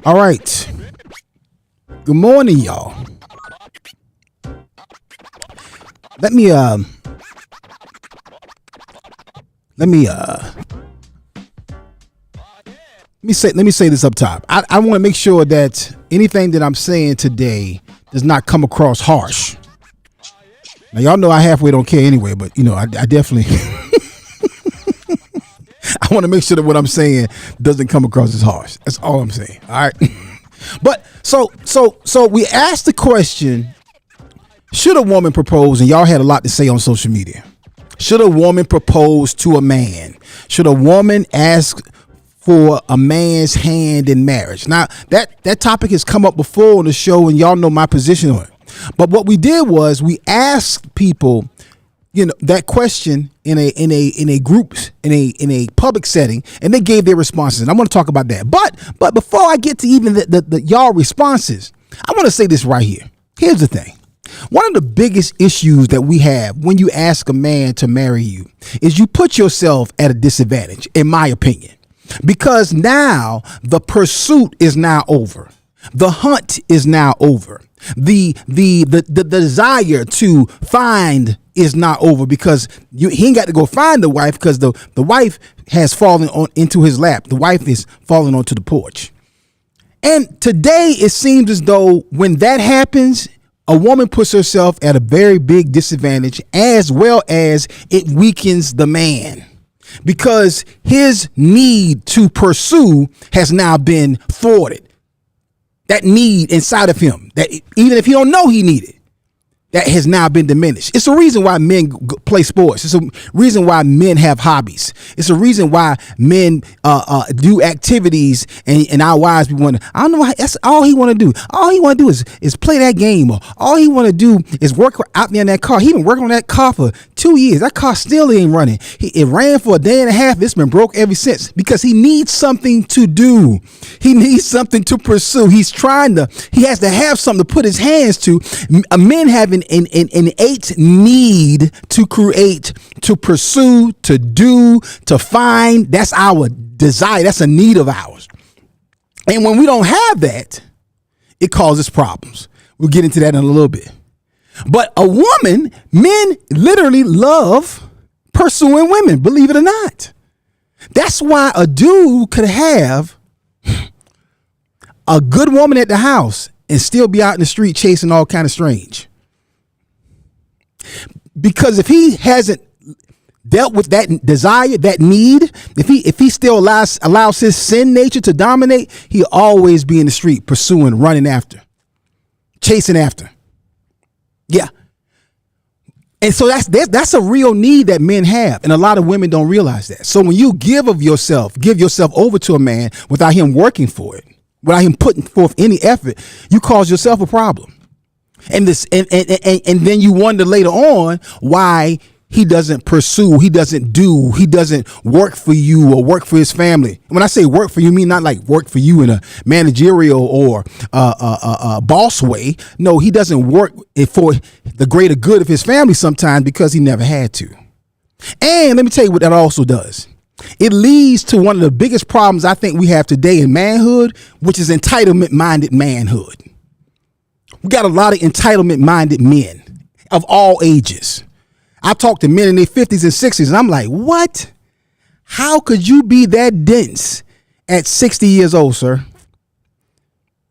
All right. Good morning, y'all. Let me say this up top. I want to make sure that anything that I'm saying today does not come across harsh. Now, y'all know I halfway don't care anyway, but I definitely I want to make sure that what I'm saying doesn't come across as harsh. That's all I'm saying. All right. But so we asked the question, should a woman propose? And y'all had a lot to say on social media. Should a woman propose to a man? Should a woman ask for a man's hand in marriage? Now, that topic has come up before on the show, and y'all know my position on it. But what we did was we asked people, that question in a group, in a public setting, and they gave their responses. And I want to talk about that. But before I get to even the y'all responses, I want to say this right here. Here's the thing. One of the biggest issues that we have when you ask a man to marry you is you put yourself at a disadvantage, in my opinion, because now the pursuit is now over. The hunt is now over. The desire to find is not over, because he ain't got to go find the wife, because the wife has fallen into his lap. The wife is falling onto the porch. And today it seems as though when that happens, a woman puts herself at a very big disadvantage, as well as it weakens the man, because his need to pursue has now been thwarted. That need inside of him, that even if he don't know he needed, that has now been diminished. It's a reason why men play sports. It's a reason why men have hobbies. It's a reason why men do activities, and our wives be wondering, I don't know why, that's all he want to do. All he want to do is play that game, or all he want to do is work out there in that car. He been working on that car for 2 years. That car still ain't running. It ran for a day and a half. It's been broke ever since, because he needs something to do. He needs something to pursue. He has to have something to put his hands to. Men have an innate need to create, to pursue, to do, to find. That's our desire. That's a need of ours. And when we don't have that, it causes problems. We'll get into that in a little bit. But a woman, men literally love pursuing women, believe it or not. That's why a dude could have a good woman at the house and still be out in the street chasing all kind of strange. Because if he hasn't dealt with that desire, that need, if he still allows his sin nature to dominate, he'll always be in the street pursuing, running after, chasing after. Yeah. And so that's a real need that men have. And a lot of women don't realize that. So when you give yourself over to a man without him working for it, without him putting forth any effort, you cause yourself a problem. And then you wonder later on why he doesn't pursue, he doesn't work for you or work for his family. When I say work for you, I mean not like work for you in a managerial or boss way. No, he doesn't work for the greater good of his family sometimes because he never had to. And let me tell you what that also does. It leads to one of the biggest problems I think we have today in manhood, which is entitlement-minded manhood. We got a lot of entitlement-minded men of all ages. I talk to men in their 50s and 60s, and I'm like, what? How could you be that dense at 60 years old, sir?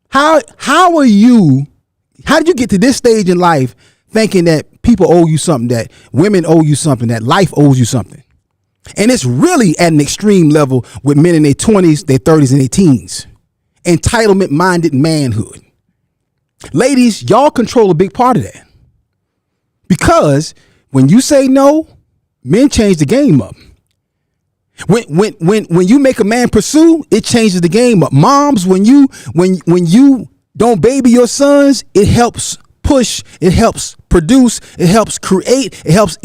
How did you get to this stage in life thinking that people owe you something, that women owe you something, that life owes you something? And it's really at an extreme level with men in their 20s, their 30s, and their teens. Entitlement-minded manhood. Ladies, y'all control a big part of that. Because when you say no, men change the game up. When you make a man pursue, it changes the game up. Moms, when you don't baby your sons, it helps push, it helps produce, it helps create, it helps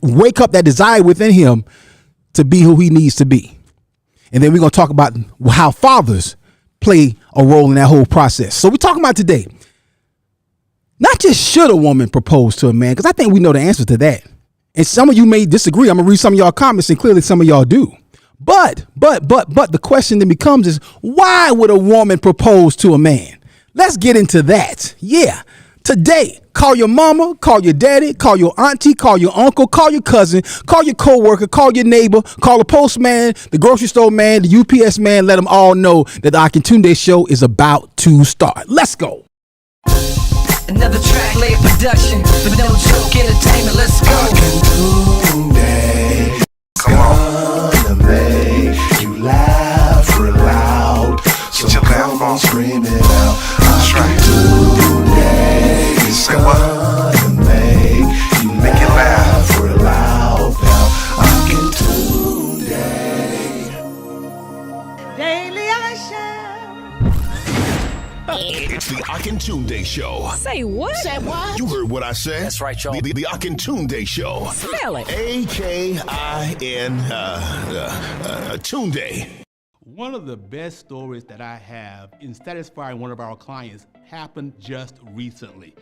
wake up that desire within him to be who he needs to be. And then we're going to talk about how fathers play a role in that whole process. So we're talking about today, not just should a woman propose to a man, because I think we know the answer to that. And some of you may disagree. I'm going to read some of y'all comments, and clearly some of y'all do. But the question then becomes is, why would a woman propose to a man? Let's get into that. Yeah. Today, call your mama, call your daddy, call your auntie, call your uncle, call your cousin, call your coworker, call your neighbor, call the postman, the grocery store man, the UPS man. Let them all know that the Akintunde show is about to start. Let's go. Another track layer production, but no joke entertainment. Let's go. Akintunde, gonna make you laugh real loud. So come on, scream it out. Akintunde is gonna make you laugh real loud. Now, Akintunde. Daily I shall. It's the Akintunde Show. Say what? Say what? You heard what I said. That's right, y'all. The Akintunde Show. Spell it. A-K-I-N Tunde. One of the best stories that I have in satisfying one of our clients happened just recently.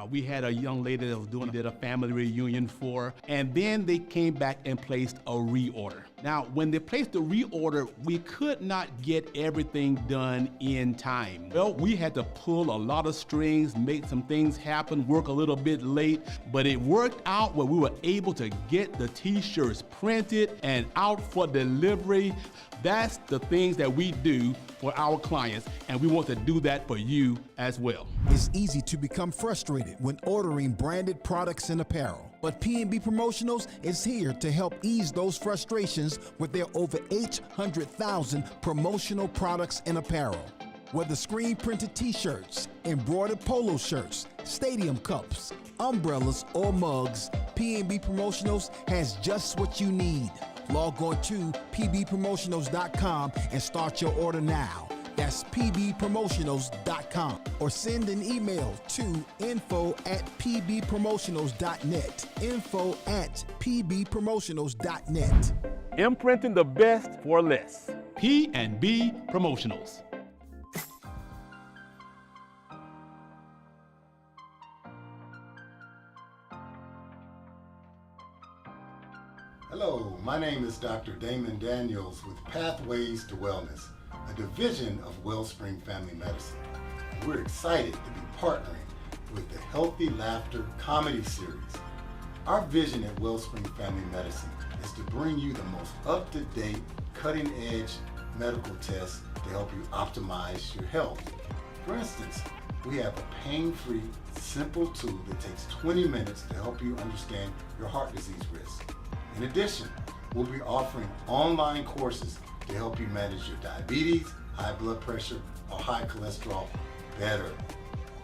We had a young lady that was did a family reunion for, and then they came back and placed a reorder. Now, when they placed the reorder, we could not get everything done in time. Well, we had to pull a lot of strings, make some things happen, work a little bit late, but it worked out where we were able to get the t-shirts printed and out for delivery. That's the things that we do for our clients, and we want to do that for you as well. It's easy to become frustrated when ordering branded products and apparel. But P&B Promotionals is here to help ease those frustrations with their over 800,000 promotional products and apparel. Whether screen printed t-shirts, embroidered polo shirts, stadium cups, umbrellas, or mugs, P&B Promotionals has just what you need. Log on to pbpromotionals.com and start your order now. That's pbpromotionals.com, or send an email to info@pbpromotionals.net. info@pbpromotionals.net. Imprinting the best for less. P&B Promotionals. Hello, my name is Dr. Damon Daniels with Pathways to Wellness, a division of Wellspring Family Medicine. We're excited to be partnering with the Healthy Laughter comedy series. Our vision at Wellspring Family Medicine is to bring you the most up-to-date, cutting-edge medical tests to help you optimize your health. For instance, we have a pain-free, simple tool that takes 20 minutes to help you understand your heart disease risk. In addition, we'll be offering online courses to help you manage your diabetes, high blood pressure, or high cholesterol better.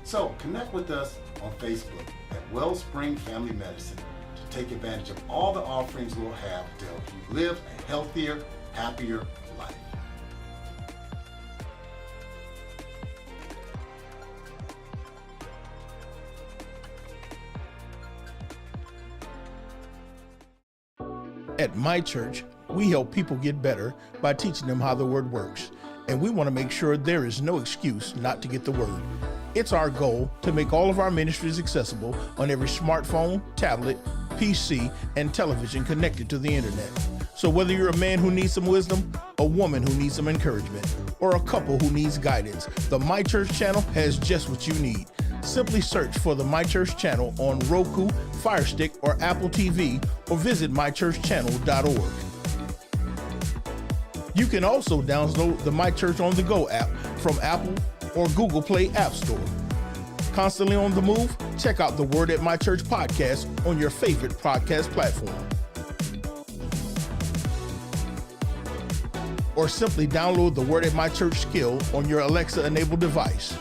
So connect with us on Facebook at Wellspring Family Medicine to take advantage of all the offerings we'll have to help you live a healthier, happier life. At my church, we help people get better by teaching them how the word works, and we want to make sure there is no excuse not to get the word. It's our goal to make all of our ministries accessible on every smartphone, tablet, PC, and television connected to the internet. So whether you're a man who needs some wisdom, a woman who needs some encouragement, or a couple who needs guidance, the My Church channel has just what you need. Simply search for the My Church channel on Roku, Fire Stick, or Apple TV, or visit mychurchchannel.org. You can also download the My Church on the Go app from Apple or Google Play App Store. Constantly on the move? Check out the Word at My Church podcast on your favorite podcast platform. Or simply download the Word at My Church skill on your Alexa-enabled device.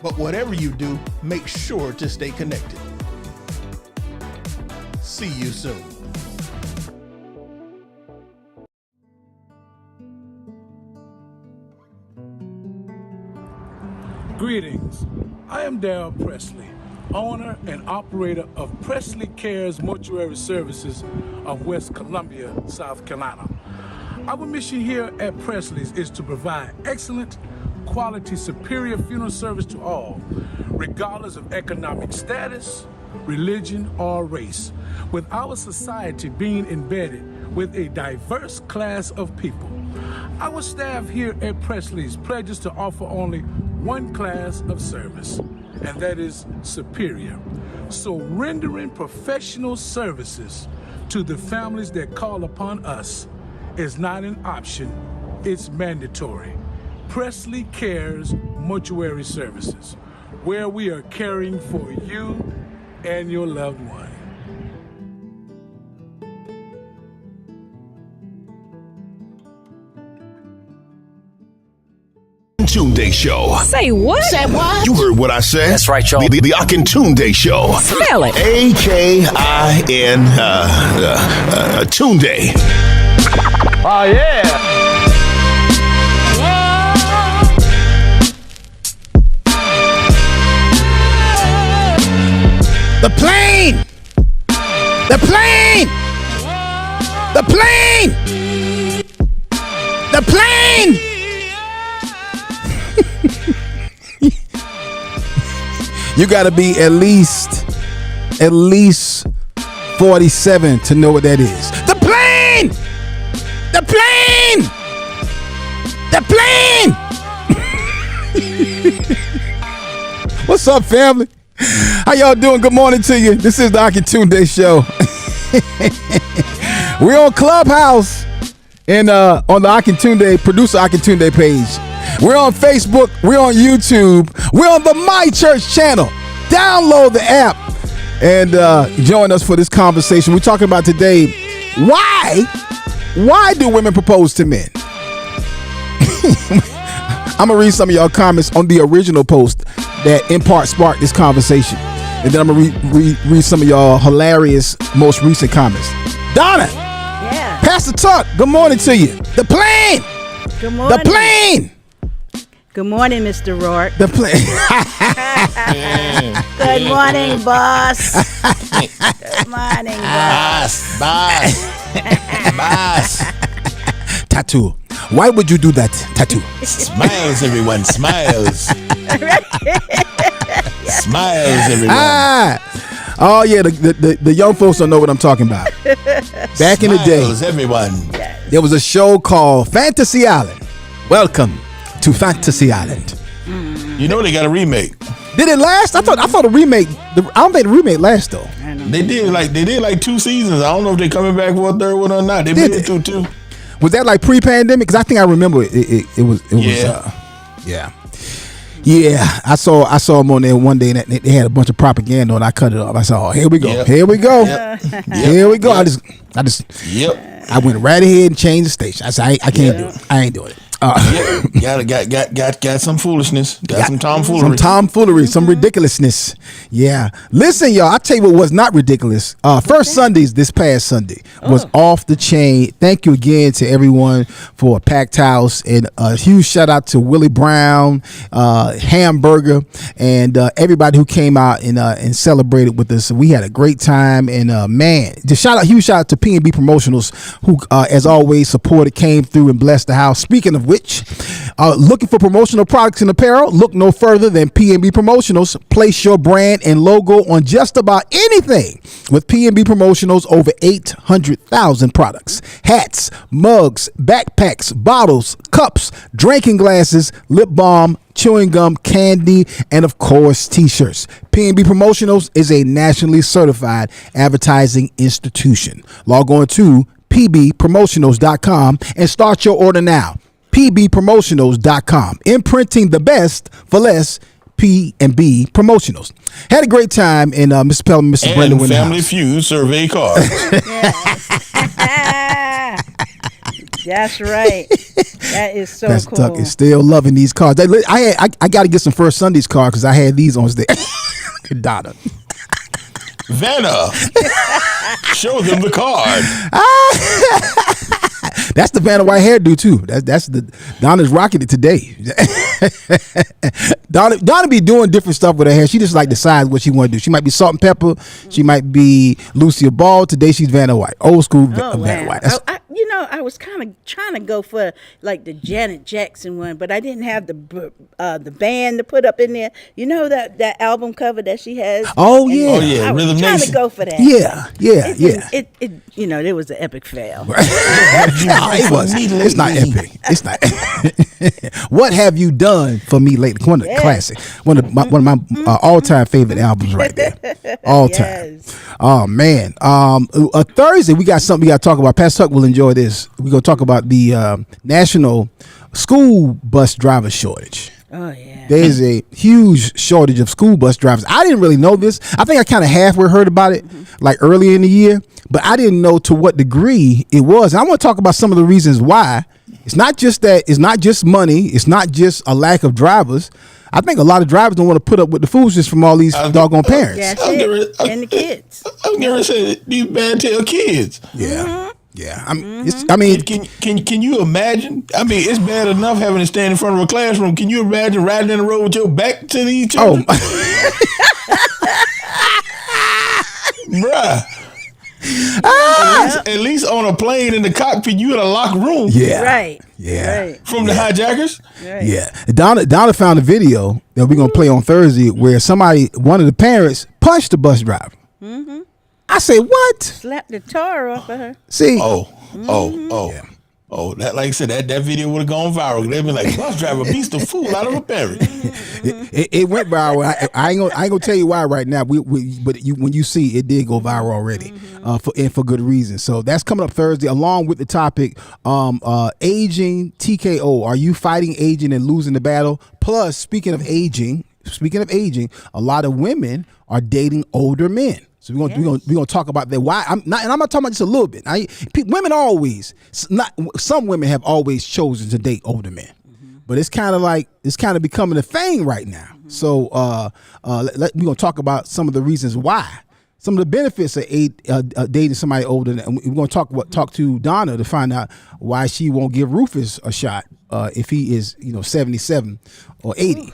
But whatever you do, make sure to stay connected. See you soon. Greetings. I am Darrell Presley, owner and operator of Presley Cares Mortuary Services of West Columbia, South Carolina. Our mission here at Presley's is to provide excellent, quality, superior funeral service to all, regardless of economic status, religion, or race. With our society being embedded with a diverse class of people. Our staff here at Presley's pledges to offer only one class of service, and that is superior. So rendering professional services to the families that call upon us is not an option, it's mandatory. Presley Cares Mortuary Services, where we are caring for you and your loved one. Akintunde Show. Say what? Say what? You heard what I said. That's right, y'all. The Akintunde Show. Spell it. A-K-I-N Tunde. Oh, yeah. The plane! The plane! The plane! The plane! You gotta be at least 47 to know what that is. The plane! The plane! The plane! What's up, family? How y'all doing? Good morning to you. This is the Akintunde Show. We're on Clubhouse and on the Akintunde, producer Akintunde page. We're on Facebook. We're on YouTube. We're on the My Church channel. Download the app and join us for this conversation. We're talking about today, why do women propose to men? I'm going to read some of y'all comments on the original post that in part sparked this conversation. And then I'm going to read some of y'all hilarious, most recent comments. Donna! Yeah. Pastor Tuck, good morning to you. The plane! Good morning. The plane! Good morning, Mr. Rourke. The plane. Good morning, boss. Good morning, boss. Boss. Tattoo. Why would you do that tattoo? Smiles, everyone. Smiles. Smiles, everyone. Oh, yeah. The young folks don't know what I'm talking about. Back in the day, everyone. There was a show called Fantasy Island. Welcome to Fantasy Island. You know they got a remake. Did it last? I thought the remake. I don't think the remake last though. They did like 2 seasons. I don't know if they're coming back for a third one or not. They made it through 2. Was that like pre-pandemic? Because I think I remember it was. Yeah, I saw them on there one day, and they had a bunch of propaganda, and I cut it off. I said, "Oh, here we go, here we go, here we go." I went right ahead and changed the station. I said, "I can't do it. I ain't doing it." Got some foolishness. Got some tomfoolery. Some tomfoolery, some ridiculousness. Yeah. Listen, y'all, I'll tell you what was not ridiculous. First Sundays, this past Sunday, was off the chain. Thank you again to everyone for a packed house. And a huge shout out to Willie Brown, Hamburger, and everybody who came out and celebrated with us. We had a great time. And man, just huge shout out to P&B Promotionals, who, as always, supported, came through and blessed the house. Speaking of which, looking for promotional products and apparel? Look no further than P&B Promotionals. Place your brand and logo on just about anything with P&B Promotionals. Over 800,000 products, hats, mugs, backpacks, bottles, cups, drinking glasses, lip balm, chewing gum, candy, and of course t-shirts. P&B Promotionals is a nationally certified advertising institution. Log on to pbpromotionals.com and start your order now. pbpromotionals.com. Imprinting the best for less. P&B Promotionals. Had a great time, and Mr. Pell and Mr. Brendan went out. Family Feud survey cards. That's right. That is so Pastor cool. Tuck is still loving these cards. I got to get some First Sundays cards because I had these on stage. Donna. Vanna, show them the card. That's the Vanna White hairdo too. That's the Donna's rocking it today. Donna be doing different stuff with her hair. She just like decides what she want to do. She might be Salt and Pepper. She might be Lucia Ball. Today she's Vanna White, old school Vanna White. I was kind of trying to go for like the Janet Jackson one, but I didn't have the band to put up in there. You know that album cover that she has. Oh yeah, I was Rhythm trying Nation. to go for that. Yeah. It it was an epic fail. No, it was. It's not epic. It's not. What have you done for me lately? One of the classic. One of my all-time favorite albums right there. All time. Yes. Oh man. Thursday we got something we got to talk about. Pastor Tuck will enjoy this. We're gonna talk about the national school bus driver shortage. Oh yeah. There's a huge shortage of school bus drivers. I didn't really know this. I think I kind of halfway heard about it like earlier in the year, but I didn't know to what degree it was. And I want to talk about some of the reasons why. It's not just that. It's not just money. It's not just a lack of drivers. I think a lot of drivers don't want to put up with the foolishness from all these doggone parents. And the kids. I'm gonna say these bad tail kids. Yeah. Yeah, I mean, can you imagine? I mean, it's bad enough having to stand in front of a classroom. Can you imagine riding in the road with your back to these children? Bruh. At least on a plane in the cockpit, you in a locked room. Yeah, right. Yeah, right. From the hijackers. Right. Yeah, Donna found a video that we're gonna play on Thursday where one of the parents punched the bus driver. Mm-hmm. I say, what? Slapped the tar off of her. See? That, like I said, that video would have gone viral. They'd be like, bus driver beats the fool out of a parent. It went viral. I ain't gonna tell you why right now. But when you see it did go viral already, for good reason. So that's coming up Thursday, along with the topic, aging TKO. Are you fighting aging and losing the battle? Plus, speaking of aging, a lot of women are dating older men. So we're gonna talk about that. Why I'm not talking about just a little bit. Women always, some women have always chosen to date older men, but it's kind of becoming a thing right now. So we're gonna talk about some of the reasons why, some of the benefits of dating somebody older, and we're gonna talk to Donna to find out why she won't give Rufus a shot if he is 77 or 80.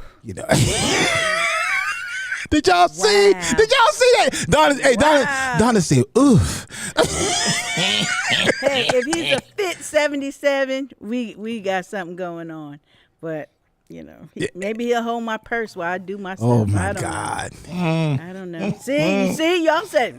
Did y'all see? Did y'all see that? Donna said, oof. Hey, if he's a fit 77, we got something going on. But maybe he'll hold my purse while I do my stuff. Oh my God! I don't know. See, y'all said.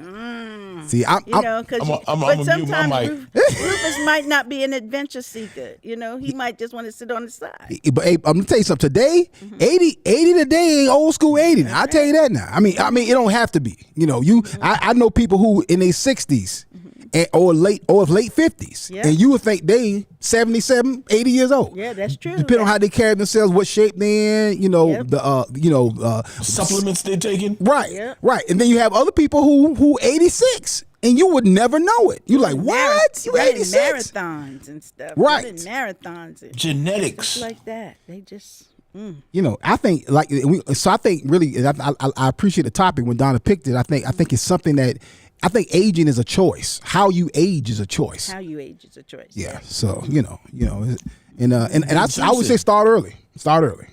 See, but sometimes Rufus might not be an adventure seeker. He might just want to sit on the side. But hey, I'm gonna tell you something. Today, 80 today ain't old school 80. Now. I tell you that now. I mean, it don't have to be. I know people who in their 60s. Or late 50s, and you would think they 77, 80 years old. Yeah, that's true. Depending on how they carry themselves, what shape they're in, supplements they're taking. Right, right. And then you have other people who 86, and you would never know it. You're like, what? You 86? Marathons and stuff. Right. Marathons. And genetics. Just like that. They just. I think I think really, I appreciate the topic when Donna picked it. I think it's something that. I think aging is a choice. How you age is a choice. Yeah. So and I would say start early. Start early.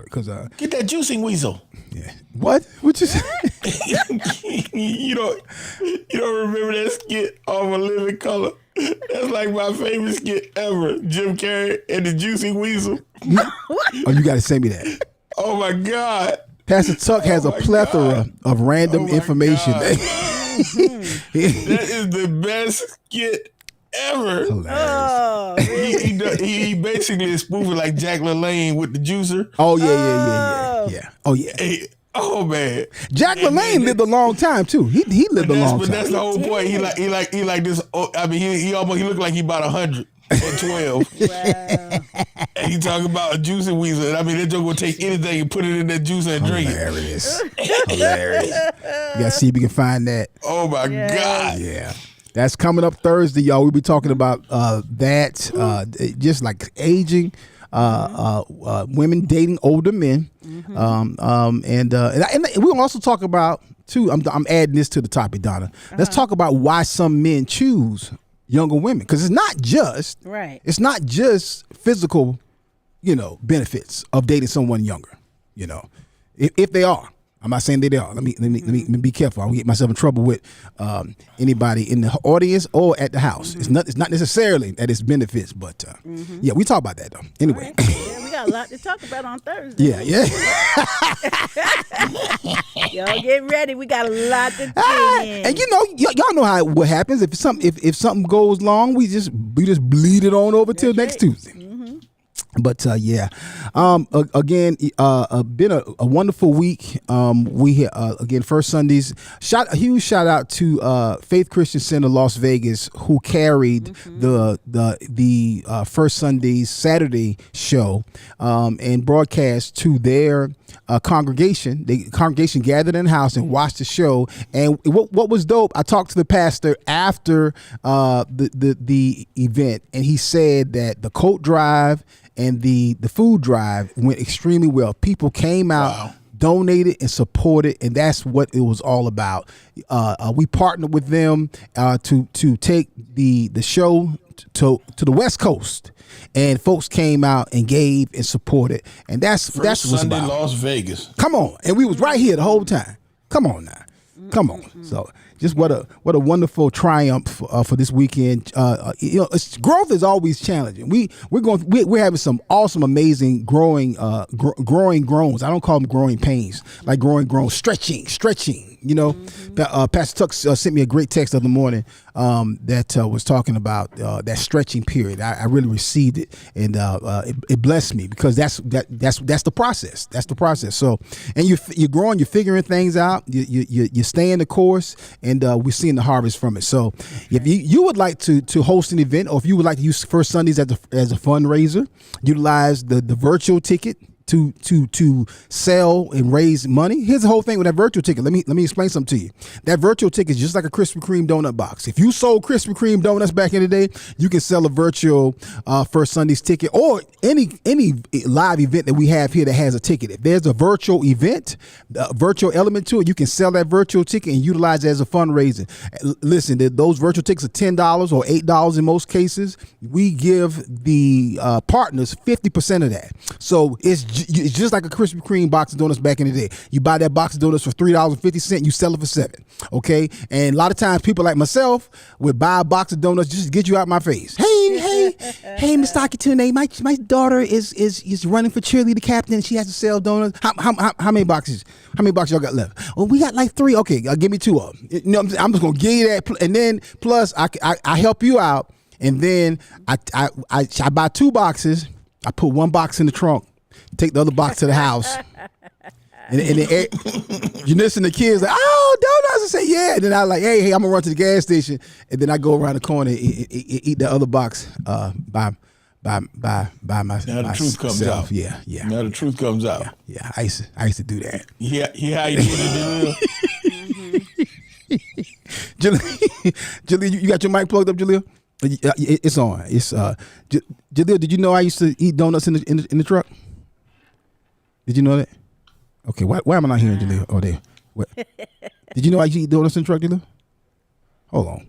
Because get that juicing weasel. Yeah. What you say? you don't remember that skit of A Living Color? That's like my favorite skit ever. Jim Carrey and the juicing weasel. Oh, you got to send me that. Oh my God. Pastor Tuck has a plethora of random information. That is the best skit ever. Hilarious. He basically is spoofing like Jack LaLanne with the juicer. Oh yeah. Oh yeah. Hey, oh man, Jack LaLanne lived a long time too. He lived a long time. But that's the whole point. He like this. I mean, he looked like he about 100 and 12. Wow. And he talking about a juicing weasel. I mean, they're just gonna take anything and put it in that juicer and drink it. Hilarious. You gotta see if we can find that. Oh my God. Yeah. That's coming up Thursday, y'all. We'll be talking about that, just like aging, women dating older men, and we'll also talk about too. I'm adding this to the topic, Donna. Let's talk about why some men choose younger women, because it's not just physical, benefits of dating someone younger. If they are. I'm not saying that they are. Let me be careful. I will get myself in trouble with anybody in the audience or at the house. It's not necessarily that it's benefits, but yeah, we talk about that though. Anyway, yeah, we got a lot to talk about on Thursday. Yeah. Y'all get ready. We got a lot to dig in. And y'all know what happens if something goes long. We just bleed it on over till next Tuesday. But again, been a wonderful week. We again First Sundays. A huge shout out to Faith Christian Center Las Vegas, who carried the First Sundays Saturday show and broadcast to their congregation. The congregation gathered in the house and watched the show. And what was dope, I talked to the pastor after the event, and he said that the coat drive and the food drive went extremely well. People came out, donated, and supported, and that's what it was all about. We partnered with them to take the show to the West Coast, and folks came out and gave and supported, and that's what's Sunday, about. Las Vegas. Come on, and we was right here the whole time. Come on now, come on. So just what a wonderful triumph for this weekend. Growth is always challenging. We're having some awesome, amazing growing groans. I don't call them growing pains, like growing groans, stretching. Pastor Tuck sent me a great text the other morning that was talking about that stretching period. I really received it, and it blessed me, because that's the process. That's the process. So, and you're growing, you're figuring things out, you're staying the course, and we're seeing the harvest from it. So, if you would like to host an event, or if you would like to use First Sundays as a fundraiser, utilize the virtual ticket to sell and raise money. Here's the whole thing with that virtual ticket. Let me explain something to you. That virtual ticket is just like a Krispy Kreme donut box. If you sold Krispy Kreme donuts back in the day, you can sell a virtual First Sundays ticket, or any live event that we have here that has a ticket. If there's a virtual event, a virtual element to it, you can sell that virtual ticket and utilize it as a fundraiser. Listen, those virtual tickets are $10 or $8 in most cases. We give the partners 50% of that. So it's just like a Krispy Kreme box of donuts back in the day. You buy that box of donuts for $3.50, you sell it for $7. Okay, and a lot of times people like myself would buy a box of donuts just to get you out my face. Hey, Mr. Akintunde, my daughter is running for cheerleader captain. She has to sell donuts. How many boxes? How many boxes y'all got left? Well, we got like 3. Okay, give me 2 of them. I'm just gonna give you that, and then plus I help you out, and then I buy 2 boxes. I put 1 box in the trunk. Take the other box to the house, and then you listen to kids like, oh, donuts, and say yeah, and then I like, hey, I'm gonna run to the gas station, and then I go around the corner and eat the other box by myself. Now the truth comes out. Yeah. Now the truth comes out. Yeah. I used to do that. Yeah, how you do it, Jaleel, you got your mic plugged up, Jaleel? It's on. It's Jaleel. Did you know I used to eat donuts in the truck? Did you know that? Okay, why am I not hearing Jaleel? Oh, there. What? Did you know I used to eat donuts in the truck, Jaleel? Hold on.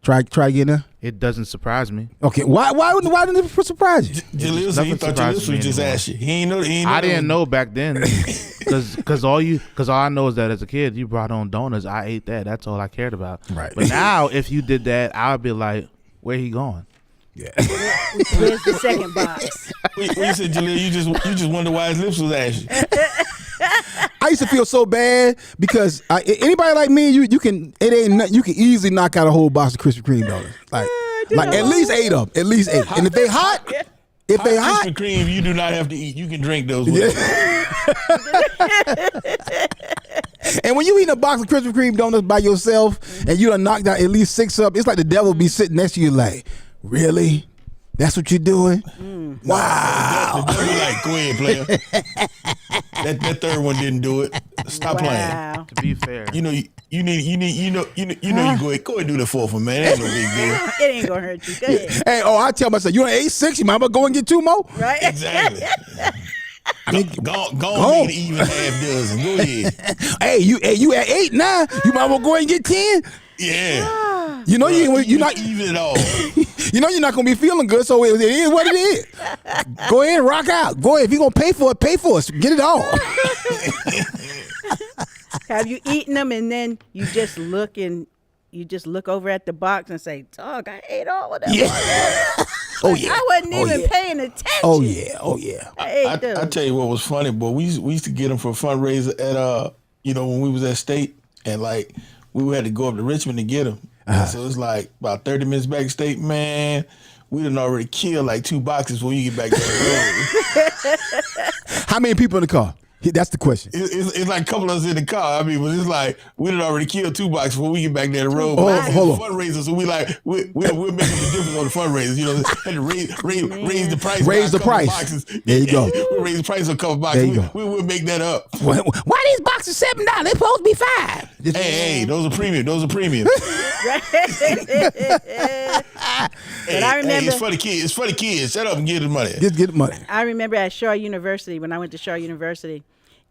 Try again now. It doesn't surprise me. Okay, why didn't it surprise you? Jaleel said he thought Jaleel was just asked you. He ain't know. I didn't know back then, because all I know is that as a kid you brought on donuts. I ate that. That's all I cared about. Right. But now if you did that, I would be like, where he going? Yeah. Where's the second box? When you said Jaleel, you just wonder why his lips was ashy. I used to feel so bad because anybody like me, you can easily knock out a whole box of Krispy Kreme donuts. Like at least 8 of them. At least 8. And if they hot, Krispy Kreme, you do not have to eat. You can drink those. And when you eat a box of Krispy Kreme donuts by yourself and you done knocked out at least 6 up, it's like the devil be sitting next to you like, really? That's what you're doing? Wow. The devil like, go ahead, player. that third one didn't do it. Stop playing. To be fair, you go ahead and do the 4th one, man. It ain't no big deal. It ain't gonna hurt you. Go ahead. Hey, I tell myself, you ain't 8-6, you might as well go and get 2 more. Right? Exactly. I mean, go even half dozen. Go ahead. Hey, you at 8 now. You might as well go ahead and get 10. Yeah. You know you're not even it all. You know you're not gonna be feeling good, so it is what it is. Go ahead and rock out. Go ahead. If you're gonna pay for it. Get it all. Have you eaten them and then you just look over at the box and say, "Dog, I ate all of them." Yeah. Oh yeah. I wasn't even paying attention. Oh yeah. I ate them. I tell you what was funny, boy. We used to get them for a fundraiser at when we was at State, and like we had to go up to Richmond to get them. So it's like about 30 minutes back State, man. We done already killed like 2 boxes when you get back to the road. How many people in the car? That's the question. It's like a couple of us in the car. I mean, but it's like we done already killed 2 boxes when we get back there the road. Hold on. Fundraisers, so we're making the difference on the fundraisers. You know, had to raise the price. Raise the price. Boxes. There you go. We raise the price on a couple boxes. There you go. We'll make that up. Why these boxes $7? They're supposed to be $5. Hey, those are premium. But I remember it's for the kids. It's for the kids. Shut up and get the money. Get the money. I remember at Shaw University, when I went to Shaw University,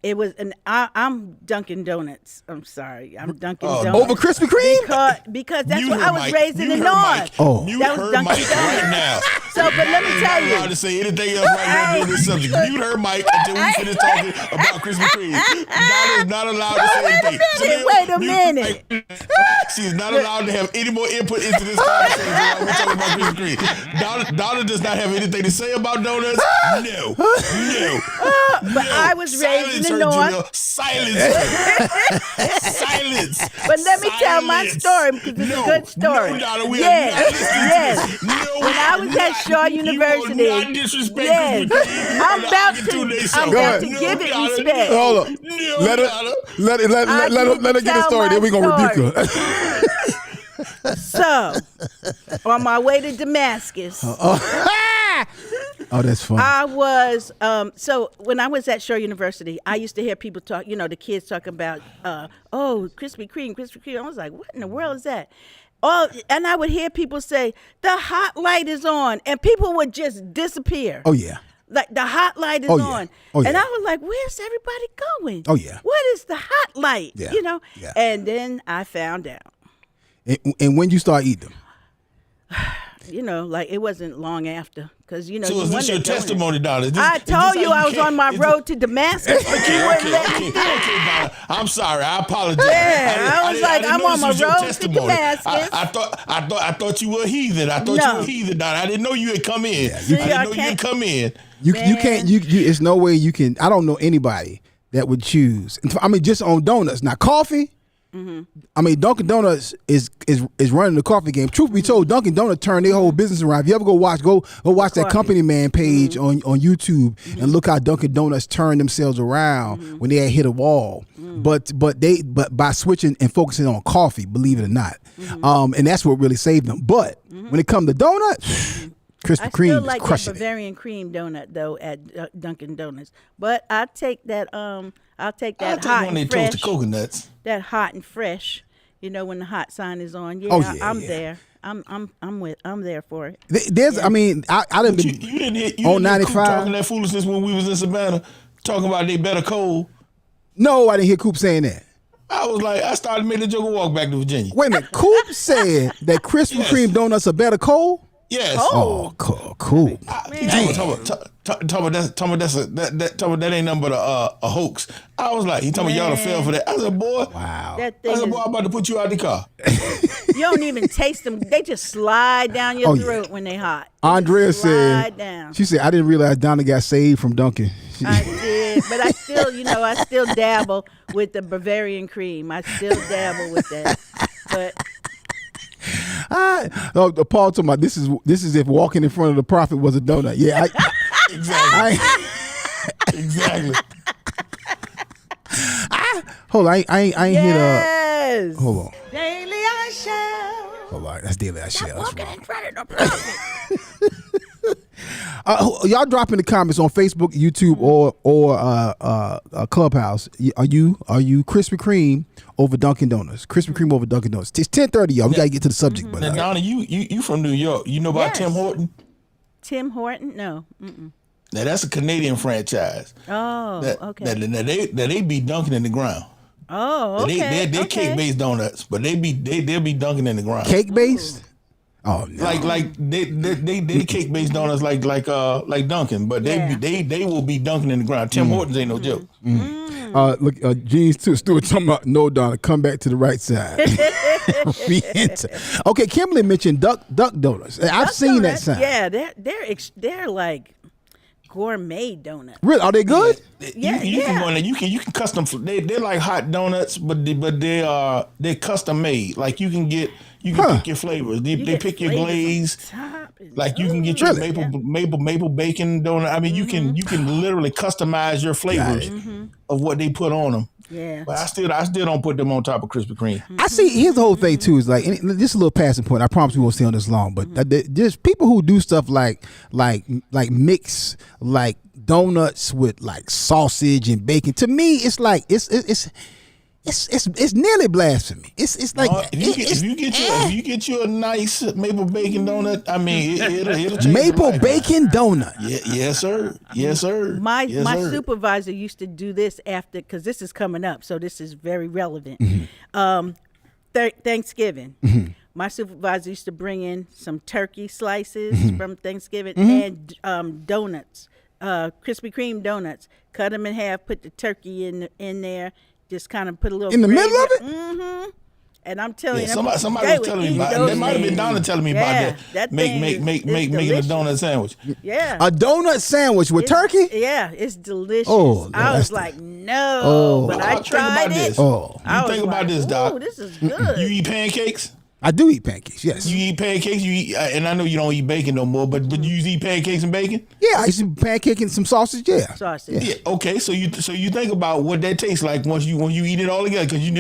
it was I'm Dunkin' Donuts. I'm sorry, I'm Dunkin' Donuts over Krispy Kreme because that's what I was raised in the North. Oh, that was Dunkin' Donuts right now. So, but let me tell you, allowed to say anything else right now on this subject. Mute her mic until we finish talking about Krispy Kreme. Donna is not allowed to say anything. Wait a minute. She is not allowed to have any more input into this conversation while we're talking about Krispy Kreme. Donna does not have anything to say about donuts. No. But I was raised in the North. Silence. But let me tell my story because it's a good story. No, Donna, we yes. No, when I was at Shaw University, yes, I'm about to give it respect. Hold on. Let her get a story. Then we're gonna rebuke her. So, on my way to Damascus. Oh, that's funny. I was so when I was at Shaw University, I used to hear people talk. You know, the kids talking about, Krispy Kreme. I was like, what in the world is that? Oh, and I would hear people say the hot light is on, and people would just disappear. Oh yeah. Like the hot light is on. Oh, yeah. And I was like, where's everybody going? Oh yeah. What is the hot light? Yeah. You know? Yeah. And then I found out. And when you start eating them? You know, like it wasn't long after, because you know. So is this your testimony, Donna? I told you I was on my road to Damascus, but you wouldn't let me. Okay, Donna. I'm sorry. I apologize. Yeah, I was like, I'm on my road to Damascus. I thought you were a heathen. I thought you were a heathen, Donna. I didn't know you had come in. I didn't know you had come in. You can't. It's no way you can. I don't know anybody that would choose. I mean, just on donuts. Now, coffee. Mm-hmm. I mean, Dunkin' Donuts is running the coffee game. Truth be told, Dunkin' Donuts turned their whole business around. If you ever go watch that Company Man page on YouTube and look how Dunkin' Donuts turned themselves around when they had hit a wall. But by switching and focusing on coffee, believe it or not, and that's what really saved them. But when it comes to donuts. Krispy Kreme I still like that it. Bavarian cream donut though at Dunkin' Donuts, but I'll take that. I'll take that hot and fresh. Toasted coconuts. That hot and fresh. You know when the hot sign is on. Yeah, I'm there. I'm there for it. There's. Yeah. I mean, I didn't. You didn't hear 95 talking that foolishness when we was in Savannah, talking about they better cold. No, I didn't hear Coop saying that. I was like, I started making the joke and walk back to Virginia. Wait a minute, Coop said that Krispy Kreme donuts are better cold. Yes. Oh, cool. That ain't nothing but a hoax. I was like, he told me y'all fell for that. I said, boy, wow. I said, boy, I'm about to put you out the car. You don't even taste them. They just slide down your throat when they hot. Andrea said, down. She said, I didn't realize Donna got saved from Dunkin'. I did, but I still dabble with the Bavarian cream. I still dabble with that, but. Paul talking about this is if walking in front of the prophet was a donut. Yeah, exactly. Hold on, I ain't yes. hit a. Hold on. Daily I shall. Hold on, that's daily I shall. Walking in front of the prophet. Y'all drop in the comments on Facebook, YouTube, or Clubhouse. Are you Krispy Kreme over Dunkin' Donuts? Krispy Kreme over Dunkin' Donuts. It's 10:30, y'all. We gotta get to the subject. But now, Donna, you from New York? You know about Tim Horton? Tim Horton? No. Mm-mm. Now that's a Canadian franchise. Oh, okay. That they beat Dunkin' in the ground. Oh, okay. They're cake based donuts, but they'll be dunking in the ground. Cake based? Oh no. Like they cake based donuts like Dunkin', but they will be dunking in the ground. Tim Hortons ain't no joke. Look, Jeans too. Stewart talking about no, Donna, come back to the right side. Okay, Kimberly mentioned Duck Donuts. I've seen that sign. Yeah, they're like gourmet donuts. Really? Are they good? Yeah, you can go in there. You can custom. They're like hot donuts, but they're custom made. Like you can pick your flavors. They pick your glaze. Like you can get your maple bacon donut. I mean, you can literally customize your flavors of what they put on them. Yeah, but I still don't put them on top of Krispy Kreme. I see. Here's the whole thing too. Is like, and just a little passing point. I promise we won't stay on this long. But there's people who do stuff like mix like donuts with like sausage and bacon. To me, it's like it's nearly blasphemy. It's like if you get you a nice maple bacon donut, I mean it'll change maple bacon donut. Yes sir. My supervisor used to do this after, because this is coming up, so this is very relevant. Thanksgiving. My supervisor used to bring in some turkey slices from Thanksgiving and donuts, Krispy Kreme donuts. Cut them in half, put the turkey in there. Just kind of put a little in the gravy. middle of it. And I'm telling you, somebody was telling me about that. That might have been Donna telling me about that. Making a donut sandwich. Yeah, a donut sandwich with turkey. Yeah, it's delicious. Oh, I was like, no, but I tried it. You think about this, Doc. Oh, this is good. You eat pancakes? I do eat pancakes, yes. You eat pancakes, and I know you don't eat bacon no more, but you eat pancakes and bacon? Yeah, I used to pancake and some sausage, Sausage. Yeah, okay, so you think about what that tastes like once you eat it all together, because you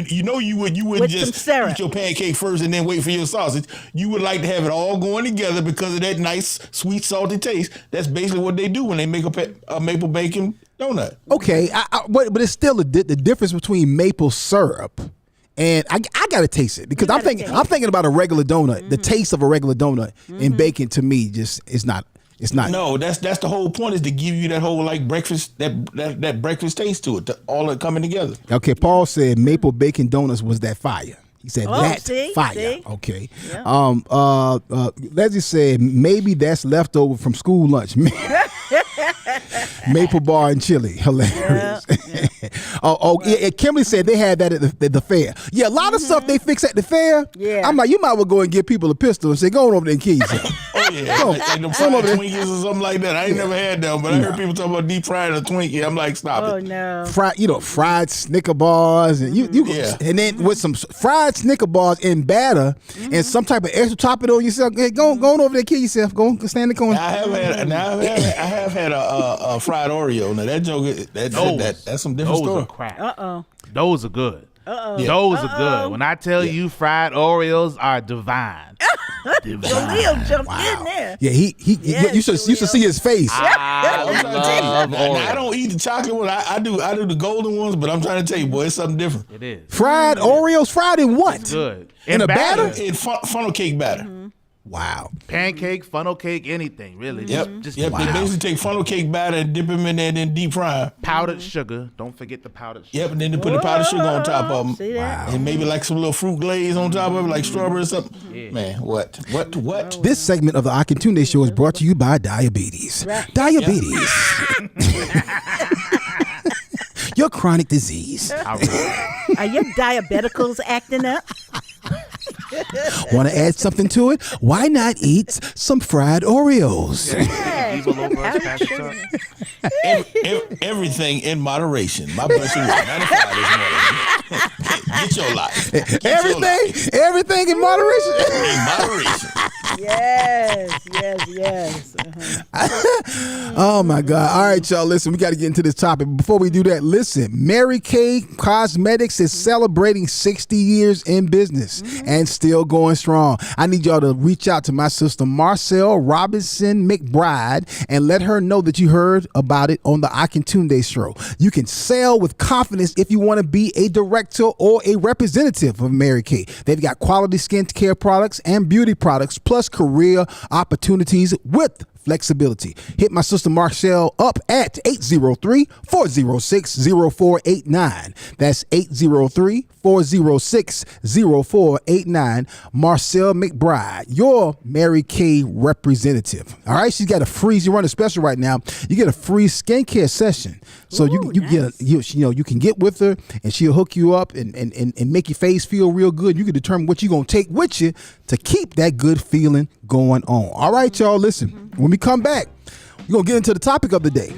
wouldn't just eat your pancake first and then wait for your sausage. You would like to have it all going together because of that nice, sweet, salty taste. That's basically what they do when they make a maple bacon donut. Okay, but it's still the difference between maple syrup. And I gotta taste it because I'm thinking about a regular donut. The taste of a regular donut and bacon to me just is not. It's not. No, that's the whole point, is to give you that whole like breakfast that breakfast taste to it, all of it coming together. Okay, Paul said maple bacon donuts was that fire. He said fire. See? Okay. Yeah. Leslie said maybe that's leftover from school lunch. Maple bar and chili, hilarious. Yeah. Kimberly said they had that at the fair. Yeah, a lot of stuff they fix at the fair. Yeah, I'm like, you might well go and give people a pistol and say, go on over there and kill yourself. Like them fried Twinkies or something like that. I ain't never had them, but I heard people talking about deep frying a Twinkie. I'm like, stop it. Oh no. Fried Snicker bars and and then with some fried Snicker bars in batter and some type of extra topping on yourself. Hey, go on over there and kill yourself. Go stand in the corner. I have had a fried Oreo. Now that joke, that's some different story. Those are crap. Those are good. Those are good. When I tell you fried Oreos are divine. Jaleel jumped in there. Yeah, you should see his face. I love Oreos. I don't eat the chocolate one. I do the golden ones, but I'm trying to tell you, boy, it's something different. It is. Fried Oreos, fried in what? It's good. In a batter? In funnel cake batter. Wow. Pancake, funnel cake, anything, really. Yep. Wow. They basically take funnel cake batter and dip them in there and then deep fry them. Powdered sugar. Don't forget the powdered sugar. Yep, and then they put the powdered sugar on top of them. See that? And maybe like some little fruit glaze on top of it, like strawberry or something. Yeah. Man, what? This segment of the Akintunde Show is brought to you by diabetes. Diabetes. Your chronic disease. Are your diabeticals acting up? Want to add something to it? Why not eat some fried Oreos? Everything in moderation. My blood sugar is 95 this morning. Get your life. Everything in moderation. In moderation. Yes. Oh my God. All right, y'all. Listen, we got to get into this topic. Before we do that, listen, Mary Kay Cosmetics is celebrating 60 years in business and still going strong. I need y'all to reach out to my sister Marcel Robinson McBride and let her know that you heard about it on the Akintunde Show. You can sell with confidence if you want to be a director or a representative of Mary Kay. They've got quality skincare products and beauty products, plus career opportunities with flexibility. Hit my sister Marcel up at 803-406-0489. That's 803-406-0489. Marcel McBride, your Mary Kay representative. All right, she's got a free. She's running a special right now. You get a free skincare session, so you can get with her and she'll hook you up and make your face feel real good. You can determine what you're gonna take with you to keep that good feeling going on. All right, y'all. Listen, when we come back, we're gonna get into the topic of the day.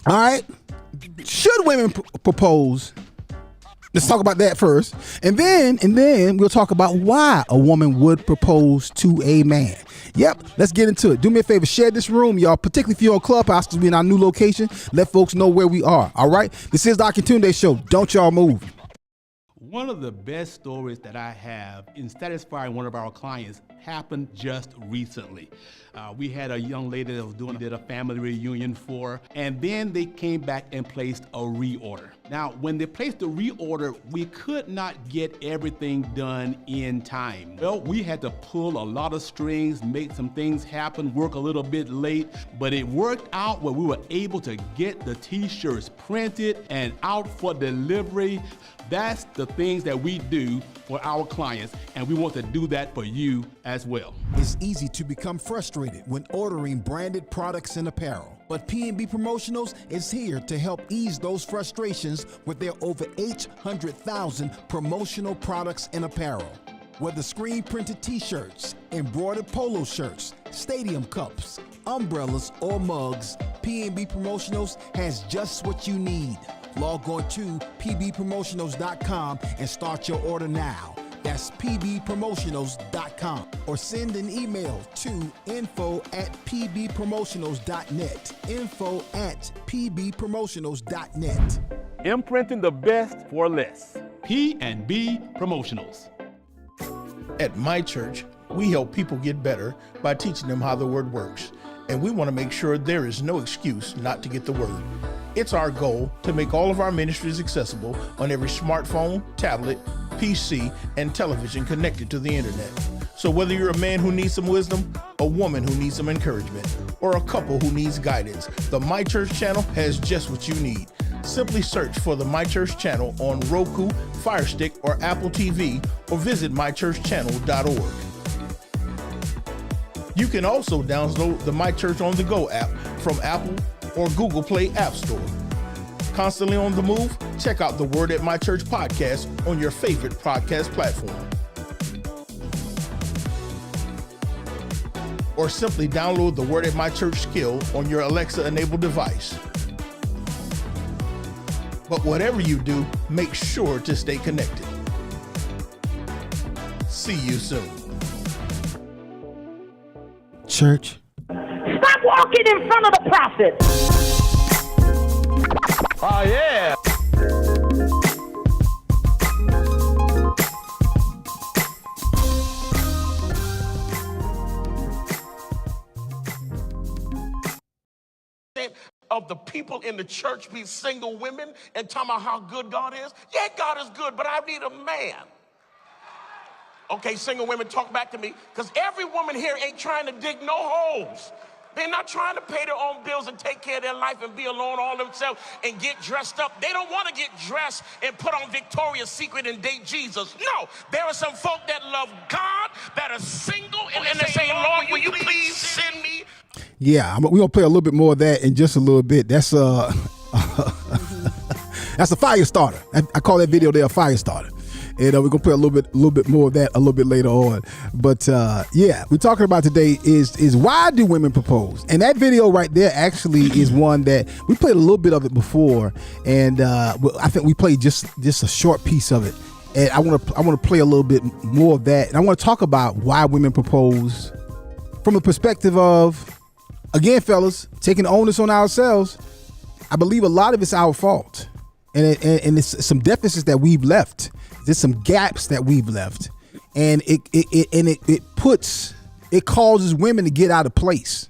All right, should women propose? Let's talk about that first, and then we'll talk about why a woman would propose to a man. Yep, let's get into it. Do me a favor, share this room, y'all, particularly if you're on Clubhouse, because we're in our new location. Let folks know where we are. All right, this is the Akintunde Show. Don't y'all move. One of the best stories that I have in satisfying one of our clients happened just recently. We had a young lady that was did a family reunion for, and then they came back and placed a reorder. Now, when they placed the reorder, we could not get everything done in time. Well, we had to pull a lot of strings, make some things happen, work a little bit late, but it worked out where we were able to get the t-shirts printed and out for delivery. That's the things that we do for our clients, and we want to do that for you as well. It's easy to become frustrated when ordering branded products and apparel. But P&B Promotionals is here to help ease those frustrations with their over 800,000 promotional products and apparel. Whether screen printed t-shirts, embroidered polo shirts, stadium cups, umbrellas, or mugs, P&B Promotionals has just what you need. Log on to pbpromotionals.com and start your order now. That's pbpromotionals.com, or send an email to info@pbpromotionals.net. info@pbpromotionals.net. Imprinting the best for less. P&B Promotionals. At my church, we help people get better by teaching them how the word works. And we want to make sure there is no excuse not to get the word. It's our goal to make all of our ministries accessible on every smartphone, tablet, PC, and television connected to the internet. So whether you're a man who needs some wisdom, a woman who needs some encouragement, or a couple who needs guidance, the My Church channel has just what you need. Simply search for the My Church channel on Roku, Fire Stick, or Apple TV, or visit mychurchchannel.org. You can also download the My Church on the Go app from Apple or Google Play App Store. Constantly on the move? Check out the Word at My Church podcast on your favorite podcast platform. Or simply download the Word at My Church skill on your Alexa-enabled device. But whatever you do, make sure to stay connected. See you soon. Church. Stop walking in front of the prophet. Oh, yeah. Of the people in the church be single women and talking about how good God is. Yeah, God is good, but I need a man. Okay, single women, talk back to me, because every woman here ain't trying to dig no holes. They're not trying to pay their own bills and take care of their life and be alone all themselves and get dressed up. They don't want to get dressed and put on Victoria's Secret and date Jesus. No, there are some folk that love God, that are single, and they say, Lord, will you please send me? Yeah, we're gonna play a little bit more of that in just a little bit. That's that's a fire starter. I call that video there a fire starter. And we're gonna play a little bit more of that a little bit later on. But yeah, we're talking about today is why do women propose? And that video right there actually is one that we played a little bit of it before, and I think we played just a short piece of it. And I want to play a little bit more of that. And I want to talk about why women propose from the perspective of, again, fellas, taking the onus on ourselves. I believe a lot of it's our fault, and it's some deficits that we've left. There's some gaps that we've left, and it causes women to get out of place.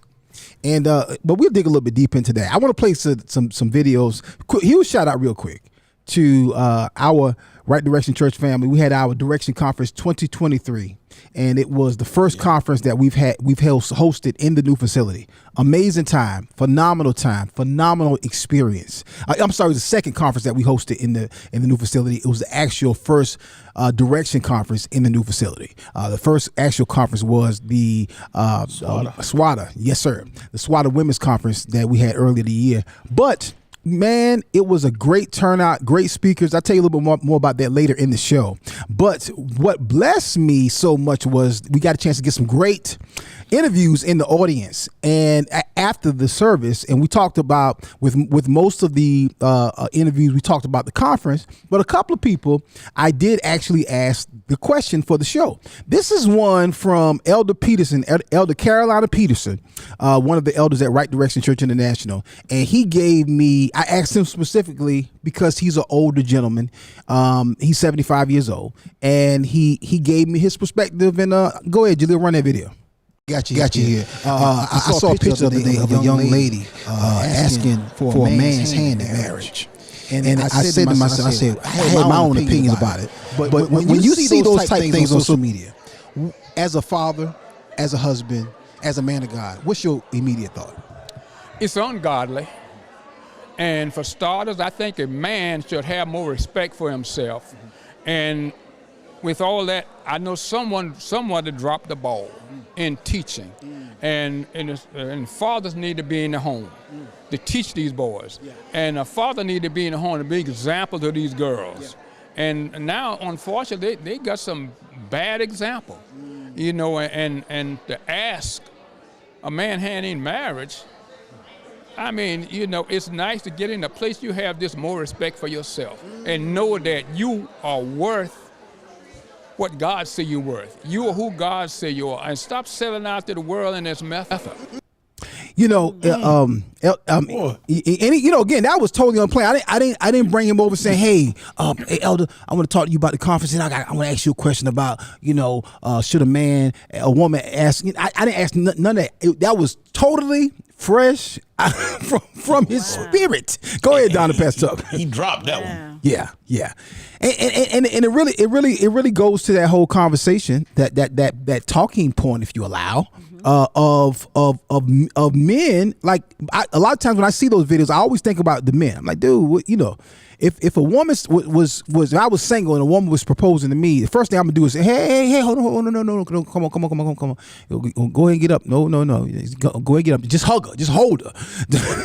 And but we'll dig a little bit deep into that. I want to play some videos. Huge shout out real quick to our Right Direction Church family. We had our Direction Conference 2023, and it was the first conference that we've hosted in the new facility. Amazing time, phenomenal experience. I'm sorry, the second conference that we hosted in the new facility. It was the actual first Direction Conference in the new facility. The first actual conference was the SWATA. Yes, sir. The SWATA Women's Conference that we had earlier the year. But man, it was a great turnout, great speakers. I'll tell you a little bit more about that later in the show. But what blessed me so much was we got a chance to get some great interviews in the audience and after the service, and we talked about with most of the interviews, we talked about the conference, but a couple of people I did actually ask the question for the show. This is one from Elder Peterson, Elder Carolina Peterson, one of the elders at Right Direction Church International, and he gave me, I asked him specifically because he's an older gentleman, he's 75 years old, and he gave me his perspective, and go ahead, Jaleel, run that video. Got you here. I saw a picture the other day of a young lady asking for a man's hand in marriage. And I said to myself, I had my own opinions about it. But when you see those type things on social media, as a father, as a husband, as a man of God, what's your immediate thought? It's ungodly. And for starters, I think a man should have more respect for himself. And with all that, I know someone dropped the ball in teaching, and fathers need to be in the home to teach these boys, and a father need to be in the home to be an example to these girls. And now, unfortunately, they got some bad example, you know, and to ask a man hand in marriage, I mean, you know, it's nice to get in a place you have this more respect for yourself and know that you are worth what God say you're worth. You are who God say you are, and stop selling out to the world in this method. You know, and you know, again, that was totally unplanned. I didn't bring him over saying, "Hey, Elder, I want to talk to you about the conference, and I want to ask you a question about, you know, should a woman ask?" I didn't ask none of that. That was totally fresh from his spirit. Go ahead, Donna Pastor. He dropped that one. Yeah. And it really goes to that whole conversation, that talking point, if you allow, of men. Like a lot of times when I see those videos, I always think about the men. I'm like, dude, you know, if a woman was if I was single and a woman was proposing to me, the first thing I'm gonna do is say, hey, hold on, no, come on, go ahead and get up. No, go ahead and get up. Just hug her, just hold her,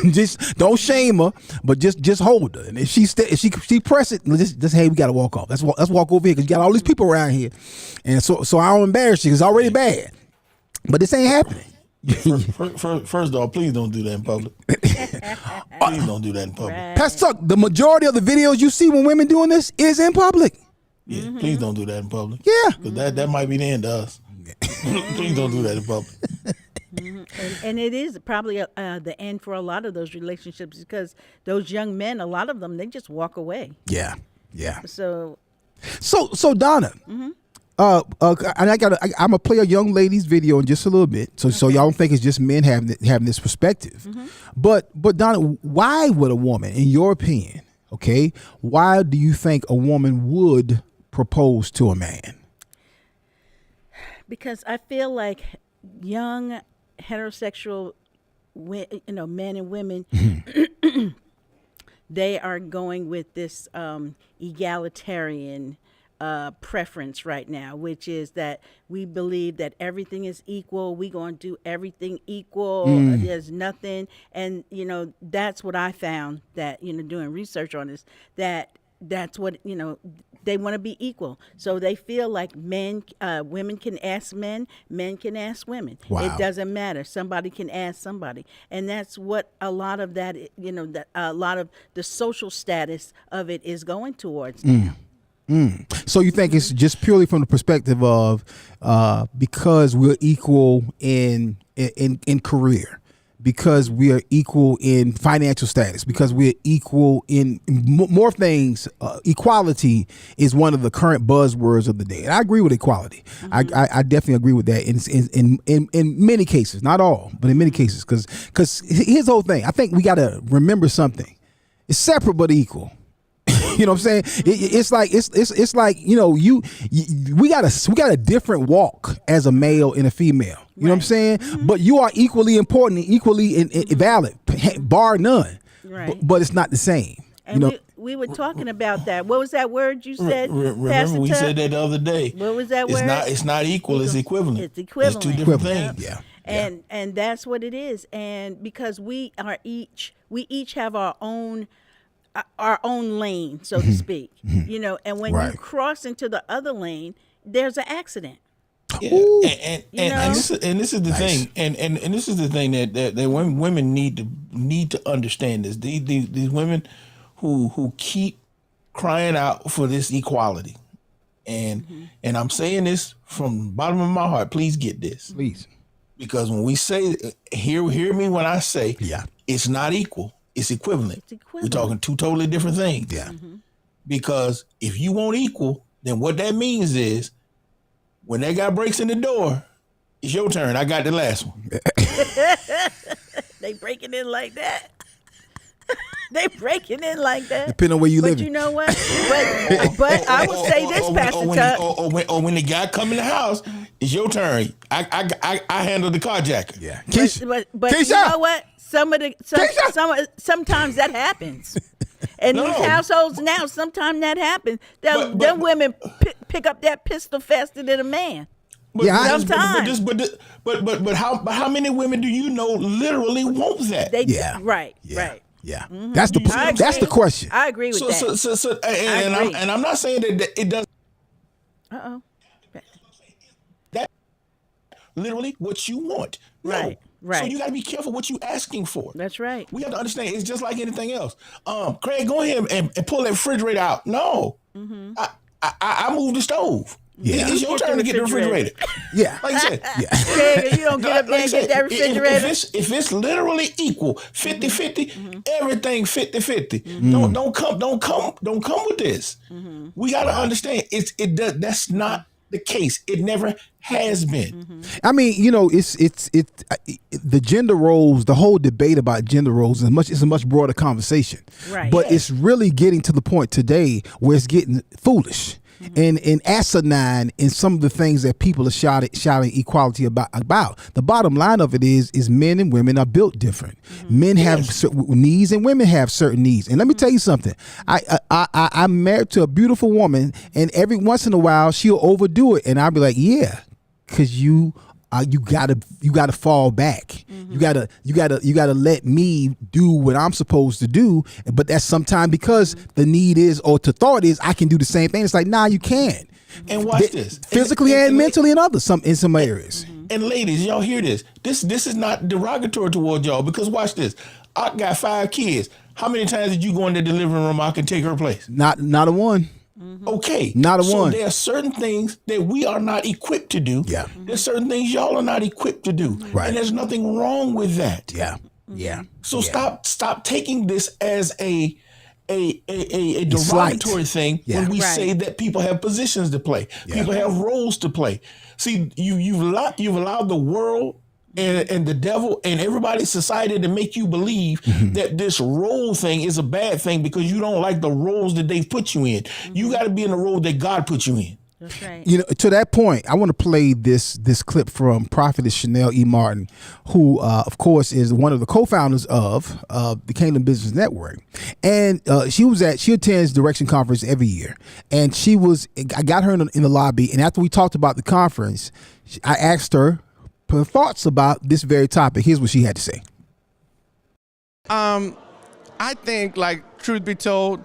just don't shame her, but just hold her. And if she press it, just hey, we gotta walk off. Let's walk over here because you got all these people around here, and so I don't embarrass you. It's already bad, but this ain't happening. First of all, please don't do that in public. Please don't do that in public. Pastor Tuck, the majority of the videos you see when women doing this is in public. Yeah, please don't do that in public. Yeah, because that might be the end of us. Please don't do that in public. And it is probably the end for a lot of those relationships, because those young men, a lot of them, they just walk away. Yeah. So Donna. And I'm gonna play a young lady's video in just a little bit, so y'all don't think it's just men having this perspective. But Donna, why would a woman, in your opinion, why do you think a woman would propose to a man? Because I feel like young heterosexual, men and women, they are going with this egalitarian preference right now, which is that we believe that everything is equal. We're going to do everything equal. There's nothing. And, that's what I found that, doing research on this, that's what, they want to be equal. So they feel like women can ask men can ask women. Wow. It doesn't matter. Somebody can ask somebody. And that's what a lot of that, a lot of the social status of it is going towards now. So you think it's just purely from the perspective of because we're equal in career, because we are equal in financial status, because we're equal in more things. Equality is one of the current buzzwords of the day, and I agree with equality. I definitely agree with that in many cases, not all, but in many cases, because here's the whole thing. I think we got to remember something: it's separate but equal. You know what I'm saying? It's like you know we got a different walk as a male and a female. You know what I'm saying? But you are equally important and equally valid, bar none. Right. But it's not the same. And you know. we were talking about that. What was that word you said? Remember we said that the other day. What was that word? It's not equal. It's equivalent. It's equivalent. It's two different things. Yeah. And that's what it is. And because we each have our own lane, so to speak. You know, and when you cross into the other lane, there's an accident. Yeah. And this is the thing, and this is the thing that women need to understand this. These women who keep crying out for this equality, and I'm saying this from the bottom of my heart. Please get this, please, because when we say hear me when I say it's not equal, it's equivalent. We're talking two totally different things. Yeah, because if you want equal, then what that means is, when that guy breaks in the door, it's your turn. I got the last one. They breaking in like that. They breaking in like that. Depending on where you live. But you know what? But I will say this, Pastor Tuck. Or when the guy come in the house, it's your turn. I handle the carjacker. Yeah. But you know what? Sometimes that happens. In these households now, sometimes that happens. Them women pick up that pistol faster than a man. But how many women do you know literally want that? Right. Yeah, that's the question. I agree with that. And I'm not saying that it does. That literally what you want. Right. Right. So you got to be careful what you asking for. That's right. We have to understand it's just like anything else. Craig, go ahead and pull that refrigerator out. No, I moved the stove. Yeah. It's your turn to get the refrigerator. Yeah. Like I said. Yeah. You don't get up there and get that refrigerator. If it's literally equal, 50-50, everything 50-50. Don't come with this. We got to understand that's not the case. It never has been. I mean, you know, it's the gender roles, the whole debate about gender roles is a much broader conversation. Right. But it's really getting to the point today where it's getting foolish and asinine in some of the things that people are shouting equality about. The bottom line of it is men and women are built different. Men have certain needs and women have certain needs. And let me tell you something. I'm married to a beautiful woman, and every once in a while she'll overdo it, and I'll be like, yeah, because you gotta fall back. You gotta let me do what I'm supposed to do. But that's sometimes because the need is, or the thought is, I can do the same thing. It's like, nah, you can't. And watch this, physically and mentally in in some areas. And ladies, y'all hear this? This is not derogatory toward y'all, because watch this. I got 5 kids. How many times did you go in the living room? I can take her place. Not a one. Okay. Not a one. So there are certain things that we are not equipped to do. Yeah. There's certain things y'all are not equipped to do. Right. And there's nothing wrong with that. Yeah. Yeah. So stop taking this as a derogatory thing when we say that people have positions to play. Yeah. People have roles to play. See, you've allowed the world and the devil and everybody's society to make you believe that this role thing is a bad thing because you don't like the roles that they've put you in. You got to be in the role that God put you in. That's right. You know, to that point, I want to play this clip from Prophetess Chanel E. Martin, who, of course, is one of the co-founders of the Kingdom Business Network, and she attends Direction Conference every year, and I got her in the lobby, and after we talked about the conference, I asked her her thoughts about this very topic. Here's what she had to say. I think, like, truth be told,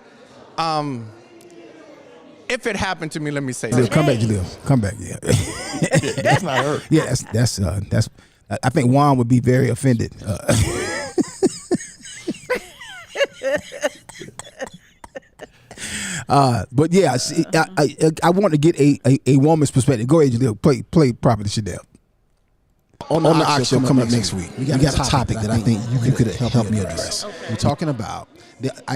if it happened to me, let me say this. Come back, Jaleel. Come back. Yeah. That's not her. Yeah, that's. I think Juan would be very offended. But yeah, I want to get a woman's perspective. Go ahead, Jaleel. Play Prophet Chanel. On the Ox Show coming up next week, we got a topic that I think you could help me address. Okay. We're talking about,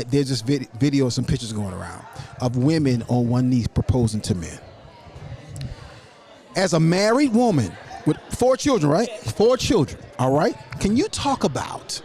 there's this video, some pictures going around of women on one knee proposing to men. As a married woman with 4 children, right? 4 children, all right? Can you talk about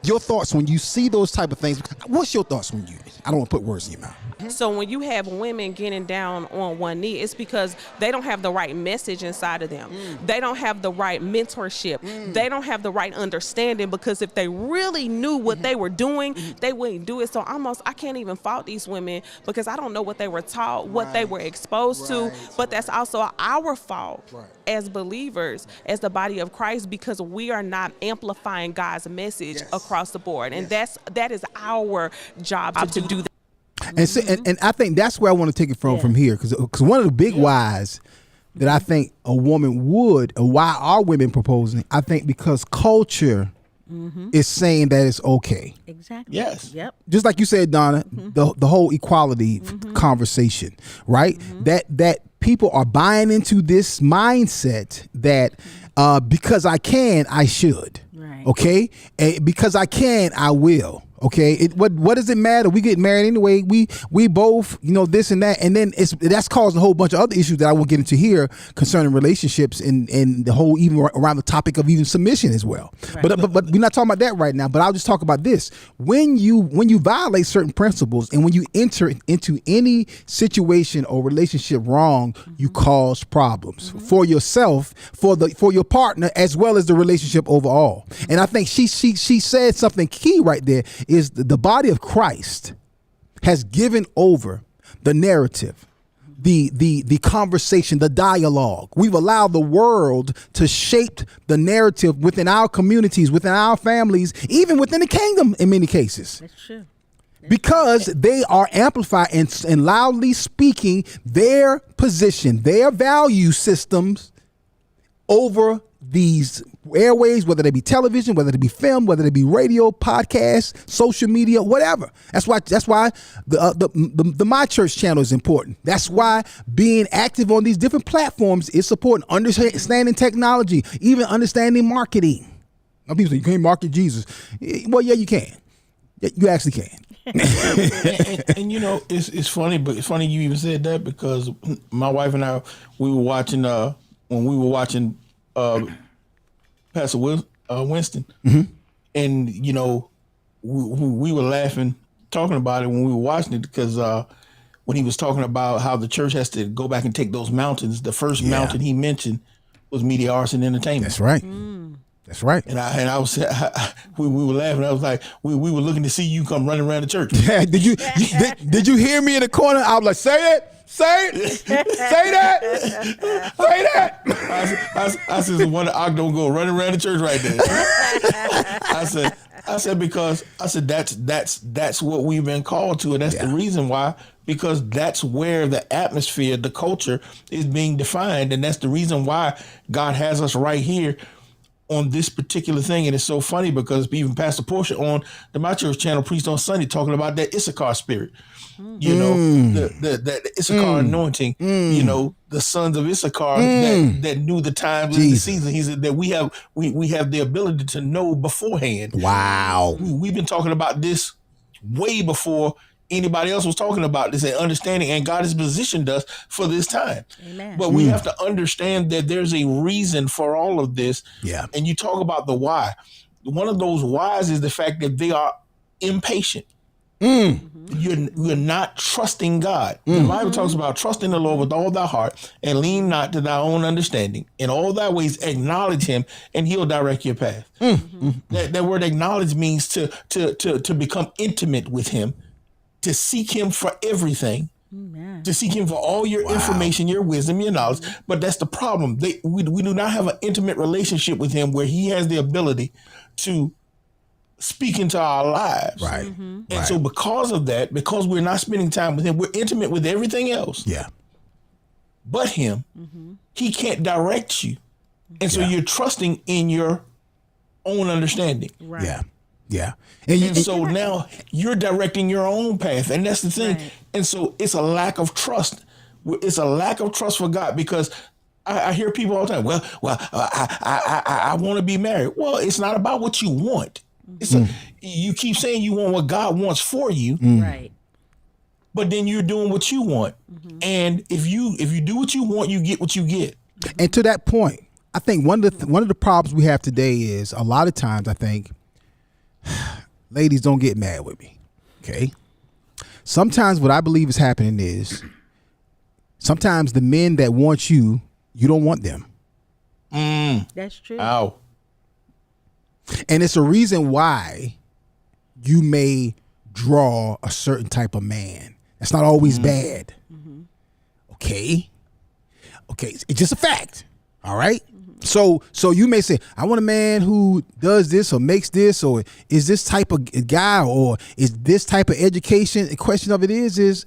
your thoughts when you see those type of things? What's your thoughts when I don't want to put words in your mouth. So when you have women getting down on one knee, it's because they don't have the right message inside of them. They don't have the right mentorship. They don't have the right understanding, because if they really knew what they were doing, they wouldn't do it. So I can't even fault these women, because I don't know what they were taught, what they were exposed to, but that's also our fault as believers, as the body of Christ, because we are not amplifying God's message across the board. And that is our job to do that. And I think that's where I want to take it from here, because one of the big whys that I think a woman would, or why are women proposing, I think because culture is saying that it's okay. Exactly. Yes. Yep. Just like you said, Donna, the whole equality conversation, right? That people are buying into this mindset that because I can, I should. Right. Okay? Because I can, I will. Okay, what does it matter? We get married anyway. We both, this and that, and then that's caused a whole bunch of other issues that I won't get into here concerning relationships and the whole, even around the topic of even submission as well. Right. But we're not talking about that right now. But I'll just talk about this: when you violate certain principles and when you enter into any situation or relationship wrong, you cause problems for yourself, for your partner, as well as the relationship overall. And I think she said something key right there. Is the body of Christ has given over the narrative, the conversation, the dialogue. We've allowed the world to shape the narrative within our communities, within our families, even within the kingdom in many cases. That's true. Because they are amplifying and loudly speaking their position, their value systems over these airways, whether they be television, whether they be film, whether they be radio, podcast, social media, whatever. That's why the My Church channel is important. That's why being active on these different platforms is important. Understanding technology, even understanding marketing. Now people say you can't market Jesus. Well, yeah, you can. You actually can. and it's funny, but it's funny you even said that, because my wife and I, we were watching Pastor Winston, and we were laughing, talking about it when we were watching it, because when he was talking about how the church has to go back and take those mountains, the first mountain he mentioned was media, arts, and entertainment. That's right. That's right. And I was we were laughing. I was like, we were looking to see you come running around the church. Yeah, did you hear me in the corner? I was like, say it. Say it. Say that. Say that. I said, one I don't go running around the church right there. I said because that's what we've been called to, and that's the reason why. Because that's where the atmosphere, the culture is being defined, and that's the reason why God has us right here on this particular thing. And it's so funny because even Pastor Portia on the My Church channel preached on Sunday talking about that Issachar spirit. The Issachar anointing, the sons of Issachar that knew the times and the season. He said that we have the ability to know beforehand. Wow. We've been talking about this way before anybody else was talking about this and understanding, and God has positioned us for this time. Amen. But we have to understand that there's a reason for all of this. Yeah. And you talk about the why. One of those whys is the fact that they are impatient. You're not trusting God. The Bible talks about trusting the Lord with all thy heart and lean not to thy own understanding. In all thy ways acknowledge him and he'll direct your path. That word acknowledge means to become intimate with him, to seek him for everything, to seek him for all your information, your wisdom, your knowledge. But that's the problem. We do not have an intimate relationship with him where he has the ability to speak into our lives. Right. And so because of that, because we're not spending time with him, we're intimate with everything else. Yeah. But him, he can't direct you. And so you're trusting in your own understanding. Right. Yeah. Yeah. And so now you're directing your own path. And that's the thing. Right. And so it's a lack of trust. It's a lack of trust for God, because I hear people all the time, I want to be married. Well, it's not about what you want. You keep saying you want what God wants for you. Right. But then you're doing what you want. And if you do what you want, you get what you get. And to that point, I think one of the problems we have today is a lot of times I think ladies don't get mad with me. Okay. sometimes what I believe is happening is sometimes the men that want you, you don't want them. That's true. Ow. And it's a reason why you may draw a certain type of man. That's not always bad. Okay. It's just a fact. All right. So you may say, I want a man who does this or makes this, or is this type of guy, or is this type of education. The question of it is,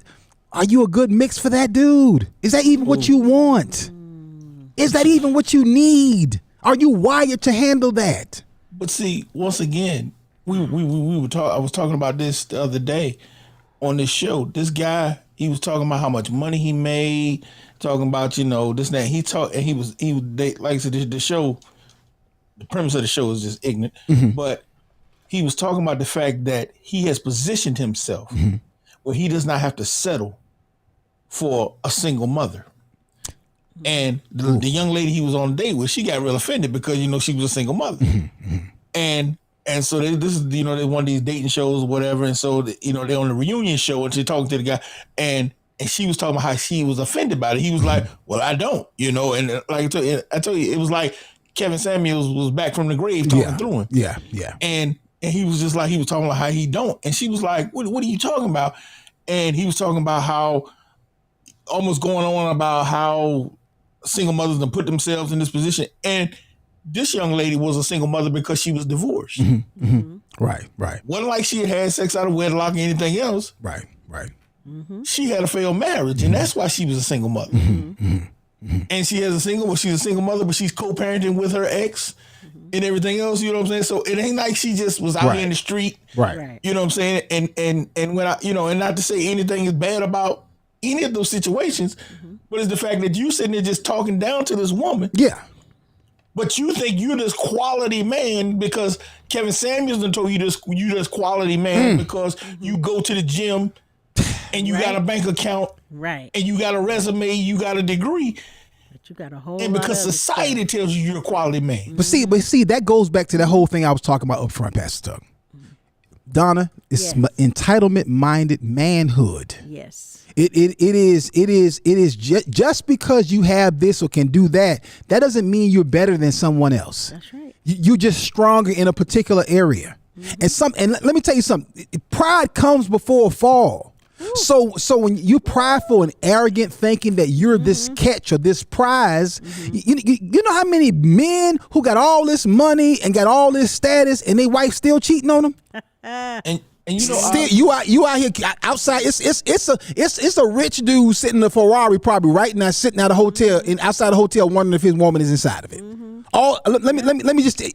are you a good mix for that dude? Is that even what you want? Is that even what you need? Are you wired to handle that? But see, once again, we were I was talking about this the other day on this show. This guy, he was talking about how much money he made, talking about, you know, this and that. He was like I said, the show, the premise of the show is just ignorant, but he was talking about the fact that he has positioned himself where he does not have to settle for a single mother. And the young lady he was on a date with, she got real offended because, you know, she was a single mother. And so this is, you know, they one of these dating shows or whatever. And so, you know, they're on the reunion show and she's talking to the guy, and she was talking about how she was offended by it. He was like, well, I don't, you know, and like I told you, it was like Kevin Samuels was back from the grave talking through him. Yeah. And he was just like, he was talking about how he don't. And she was like, what are you talking about? And he was talking about how, almost going on about how single mothers have put themselves in this position. And this young lady was a single mother because she was divorced. Right. Wasn't like she had sex out of wedlock or anything else. Right. She had a failed marriage, and that's why she was a single mother. And she's a single mother, but she's co-parenting with her ex and everything else. You know what I'm saying? So it ain't like she just was out here in the street. Right. You know what I'm saying? And when I, you know, and not to say anything is bad about any of those situations, but it's the fact that you sitting there just talking down to this woman. Yeah. But you think you're this quality man because Kevin Samuels done told you this quality man because you go to the gym and you got a bank account, right? And you got a resume, you got a degree, but you got a whole. And because society tells you you're a quality man. But see, that goes back to that whole thing I was talking about up front, Pastor Doug. Donna, it's entitlement-minded manhood. Yes. It is just because you have this or can do that doesn't mean you're better than someone else. That's right. You're just stronger in a particular area. And let me tell you something. Pride comes before a fall. So when you're prideful and arrogant, thinking that you're this catch or this prize, you know how many men who got all this money and got all this status and their wife still cheating on them? And you know, still, you out here outside. It's a rich dude sitting in a Ferrari probably right now, sitting at a hotel outside the hotel, wondering if his woman is inside of it. Let me just say.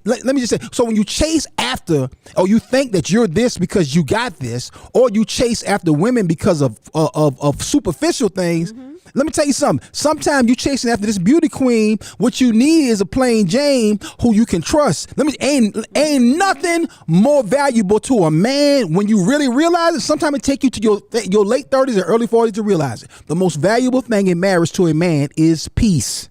So when you chase after, or you think that you're this because you got this, or you chase after women because of superficial things. Let me tell you something. Sometimes you chasing after this beauty queen. What you need is a plain Jane who you can trust. Ain't nothing more valuable to a man when you really realize it. Sometimes it take you to your late 30s or early 40s to realize it. The most valuable thing in marriage to a man is peace.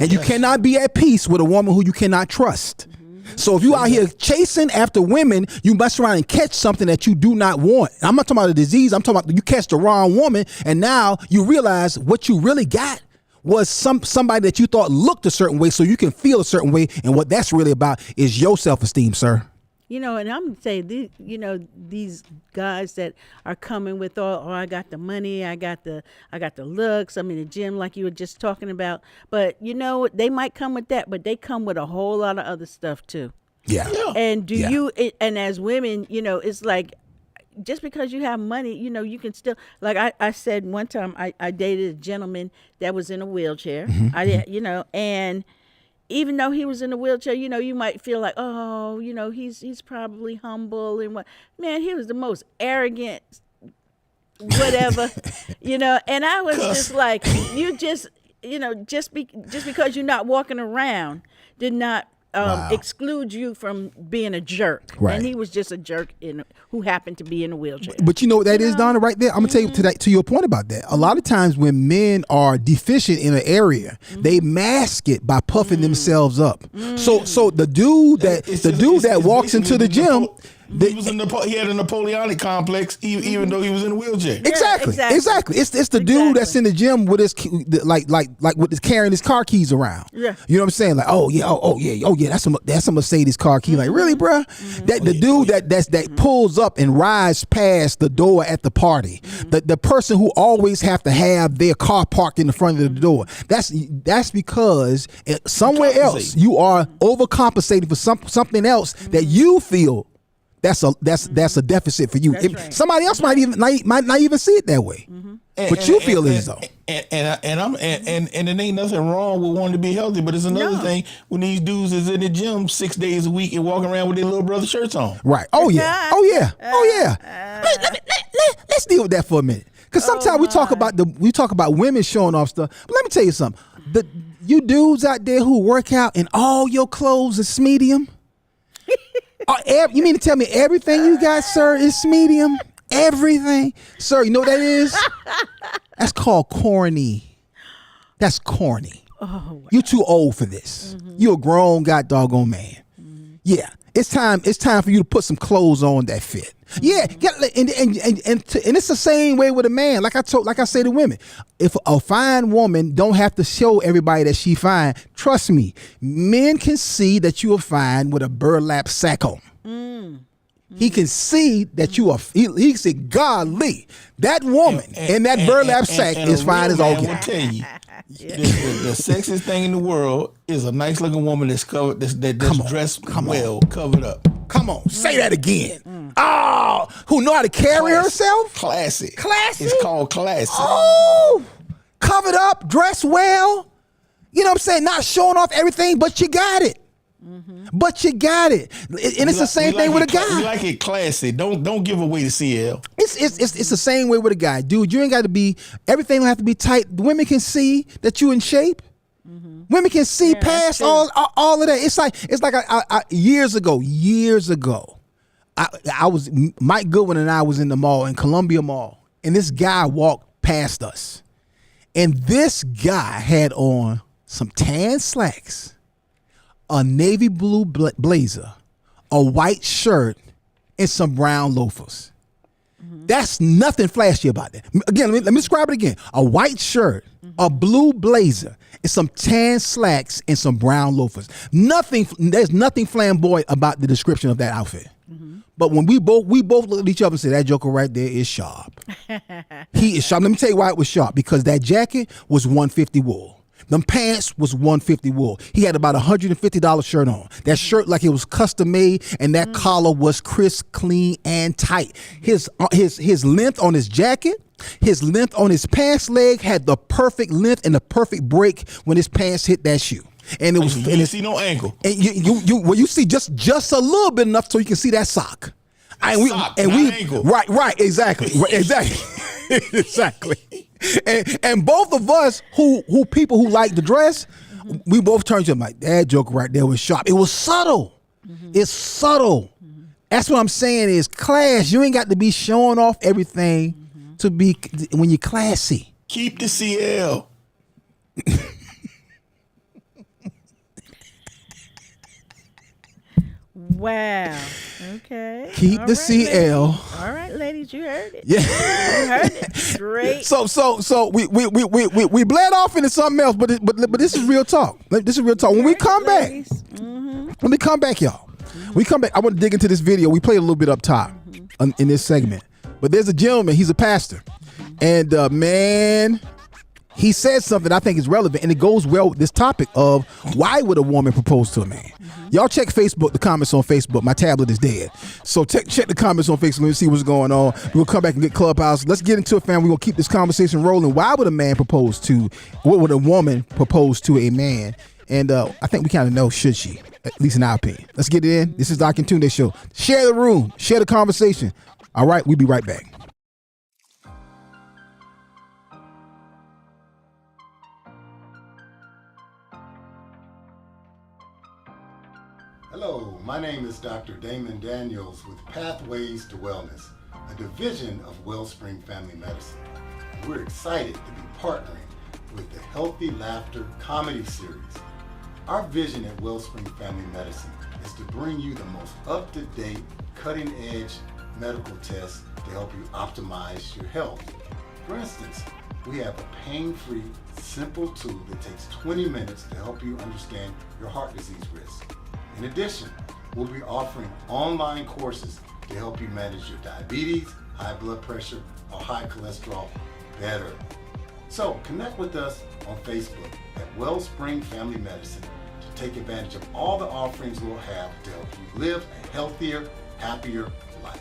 And you cannot be at peace with a woman who you cannot trust. So if you out here chasing after women, you must try and catch something that you do not want. I'm not talking about a disease. I'm talking about you catch the wrong woman, and now you realize what you really got was somebody that you thought looked a certain way, so you can feel a certain way. And what that's really about is your self-esteem, sir. You know, and I'm saying, these guys that are coming with I got the money, I got the looks, I'm in the gym like you were just talking about. But you know, they might come with that, but they come with a whole lot of other stuff too. Yeah. And and as women, you know, it's like, just because you have money, you know, you can still, like I said one time, I dated a gentleman that was in a wheelchair. And even though he was in a wheelchair, you know, you might feel like, oh, you know, he's probably humble and what. Man, he was the most arrogant, whatever, you know. And I was just like, just because you're not walking around did not exclude you from being a jerk. Right. And he was just a jerk who happened to be in a wheelchair. But you know what that is, Donna, right there? I'm gonna tell you to your point about that. A lot of times when men are deficient in an area, they mask it by puffing themselves up. So the dude that walks into the gym, He had a Napoleonic complex, even though he was in a wheelchair. Exactly. It's the dude that's in the gym with his like with his carrying his car keys around. Yeah. You know what I'm saying? Like, oh yeah. That's a Mercedes car key. Like, really, bruh? That the dude that pulls up and rides past the door at the party. The person who always have to have their car parked in the front of the door. That's because somewhere else you are overcompensating for something else that you feel that's a deficit for you. Somebody else might not even see it that way, but you feel it as though. And it ain't nothing wrong with wanting to be healthy, but it's another thing when these dudes is in the gym 6 days a week and walking around with their little brother shirts on. Right. Oh yeah. Let's deal with that for a minute, because sometimes we talk about women showing off stuff. But let me tell you something. You dudes out there who work out and all your clothes is medium. You mean to tell me everything you got, sir, is medium? Everything? Sir, you know what that is? That's called corny. That's corny. Oh, wow. You too old for this. You a grown doggone man. Yeah. It's time for you to put some clothes on that fit. Yeah, and it's the same way with a man. Like I say to women, if a fine woman don't have to show everybody that she fine, trust me, men can see that you are fine with a burlap sack on. He can see that you are. He can say, "Golly, that woman in that burlap sack is fine as all get out." Tell you, the sexiest thing in the world is a nice looking woman that's covered, that's dressed well, covered up. Come on, say that again. Oh, who know how to carry herself? Classy. It's called classy. Oh, covered up, dressed well. You know what I'm saying? Not showing off everything, but you got it. But you got it, and it's the same thing with a guy. We like it classy. Don't give away the CL. It's the same way with a guy, dude. You ain't got to be. Everything don't have to be tight. Women can see that you in shape. Women can see past all of that. It's like I years ago. I was Mike Goodwin and I was in the mall in Columbia Mall, and this guy walked past us, and this guy had on some tan slacks, a navy blue blazer, a white shirt, and some brown loafers. That's nothing flashy about that. Again, let me describe it again. A white shirt, a blue blazer, and some tan slacks and some brown loafers. There's nothing flamboyant about the description of that outfit. But when we both look at each other and say, that joker right there is sharp. He is sharp. Let me tell you why it was sharp. Because that jacket was $150 wool. Them pants was $150 wool. He had about $150 shirt on. That shirt like it was custom made, and that collar was crisp, clean, and tight. His length on his jacket, his length on his pants leg had the perfect length and the perfect break when his pants hit that shoe. And it was you didn't see no ankle. And you see just a little bit enough so you can see that sock. Ankle. Right, exactly. Exactly. And both of us who people who like to dress, we both turned to him like, that joke right there was sharp. It was subtle. It's subtle. That's what I'm saying is class. You ain't got to be showing off everything to be when you're classy. Keep the CL. Wow. Okay. Keep the CL. Ladies. All right, ladies, you heard it. Yeah. You heard it. Great. So we bled off into something else, but this is real talk. This is real talk. When we come back, when we come back, y'all, we come back. I want to dig into this video. We played a little bit up top in this segment, but there's a gentleman. He's a pastor, and man, he said something I think is relevant, and it goes well with this topic of why would a woman propose to a man? Y'all check Facebook, the comments on Facebook. My tablet is dead. So check the comments on Facebook. Let's see what's going on. We'll come back and get Clubhouse. Let's get into it, fam. We're going to keep this conversation rolling. Why would what would a woman propose to a man? And I think we kind of know, should she? At least in our opinion. Let's get it in. This is the Akintunde Show. Share the room. Share the conversation. All right, we'll be right back. Hello, my name is Dr. Damon Daniels with Pathways to Wellness, a division of Wellspring Family Medicine. We're excited to be partnering with the Healthy Laughter comedy series. Our vision at Wellspring Family Medicine is to bring you the most up-to-date, cutting-edge medical tests to help you optimize your health. For instance, we have a pain-free, simple tool that takes 20 minutes to help you understand your heart disease risk. In addition, we'll be offering online courses to help you manage your diabetes, high blood pressure, or high cholesterol better. So connect with us on Facebook at Wellspring Family Medicine to take advantage of all the offerings we'll have to help you live a healthier, happier life.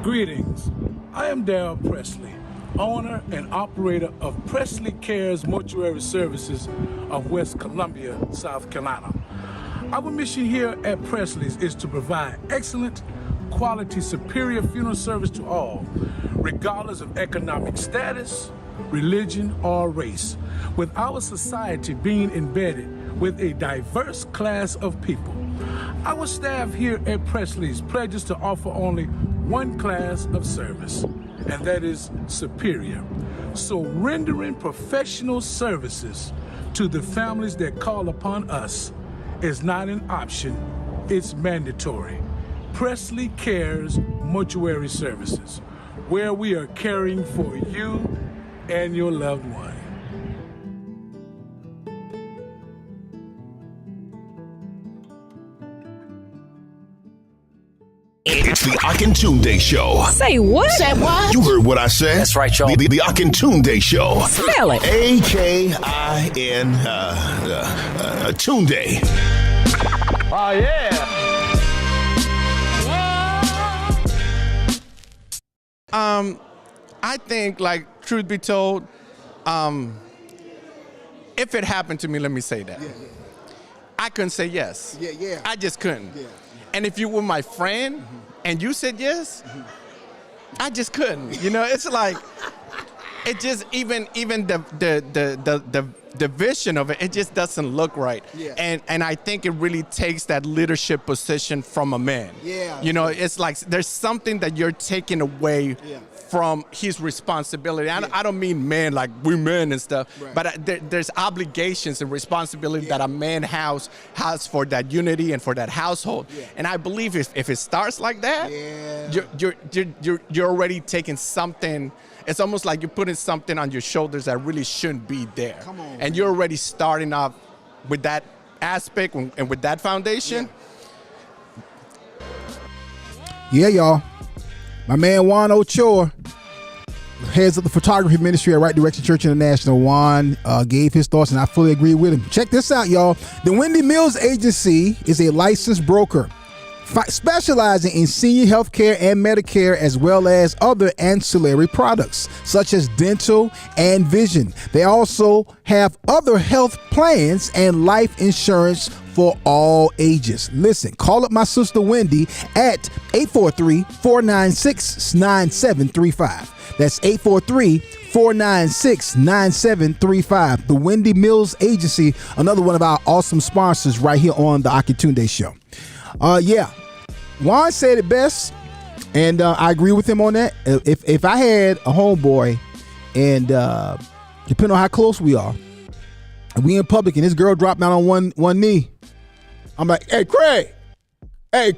Greetings. I am Darrell Presley, owner and operator of Presley Cares Mortuary Services of West Columbia, South Carolina. Our mission here at Presley's is to provide excellent, quality, superior funeral service to all, regardless of economic status, religion, or race, with our society being embedded with a diverse class of people. Our staff here at Presley's pledges to offer only one class of service, and that is superior. So rendering professional services to the families that call upon us is not an option, it's mandatory. Presley Cares Mortuary Services, where we are caring for you and your loved one. It's the Akintunde Show. Say what? Say what? You heard what I said. That's right, y'all. The Akintunde Show. Spell it. A-K-I-N Tunde. Oh, yeah. I think, like, truth be told, if it happened to me, let me say that. I couldn't say yes. I just couldn't. And if you were my friend and you said yes, I just couldn't. You know, it's like, it just, even the vision of it, it just doesn't look right. And I think it really takes that leadership position from a man. You know, it's like there's something that you're taking away from his responsibility. I don't mean men like we men and stuff, but there's obligations and responsibility that a man has for that unity and for that household. And I believe if it starts like that, you're already taking something. It's almost like you're putting something on your shoulders that really shouldn't be there. And you're already starting off with that aspect and with that foundation. Yeah, y'all. My man Juan Ochoa, heads of the photography ministry at Right Direction Church International. Juan gave his thoughts, and I fully agree with him. Check this out, y'all. The Wendy Mills Agency is a licensed broker specializing in senior health care and Medicare, as well as other ancillary products such as dental and vision. They also have other health plans and life insurance for all ages. Listen, call up my sister Wendy at 843-496-9735. That's 843-496-9735. The Wendy Mills Agency, another one of our awesome sponsors right here on the Akintunde Show. Juan said it best, and I agree with him on that. If I had a homeboy, and depending on how close we are, and we in public, and this girl dropped down on one knee, I'm like, hey, Craig, hey,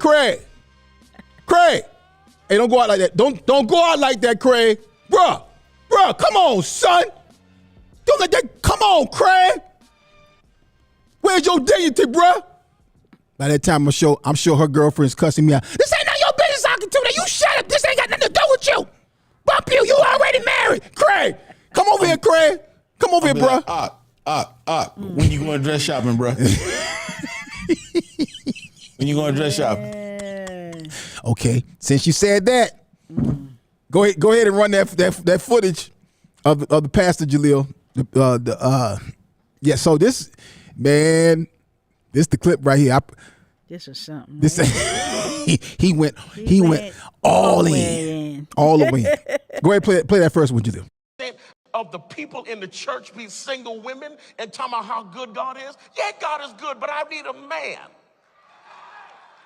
don't go out like that. Don't go out like that, Craig. Bruh, come on, son. Don't let that, come on, Craig. Where's your dignity, bruh? By that time, I'm sure her girlfriend's cussing me out. This ain't none of your business, Akintunde. You shut up. This ain't got nothing to do with you. Bump you. You already married. Craig, come over here, Craig. Come over here, bruh. When you going dress shopping, bruh? When you going dress shopping? Okay, since you said that, go ahead and run that footage of the Pastor Jaleel. So this, man, this the clip right here. This is something. This he went all in. All the way in. Go ahead, play that first one you do. Of the people in the church be single women and talking about how good God is. Yeah, God is good, but I need a man.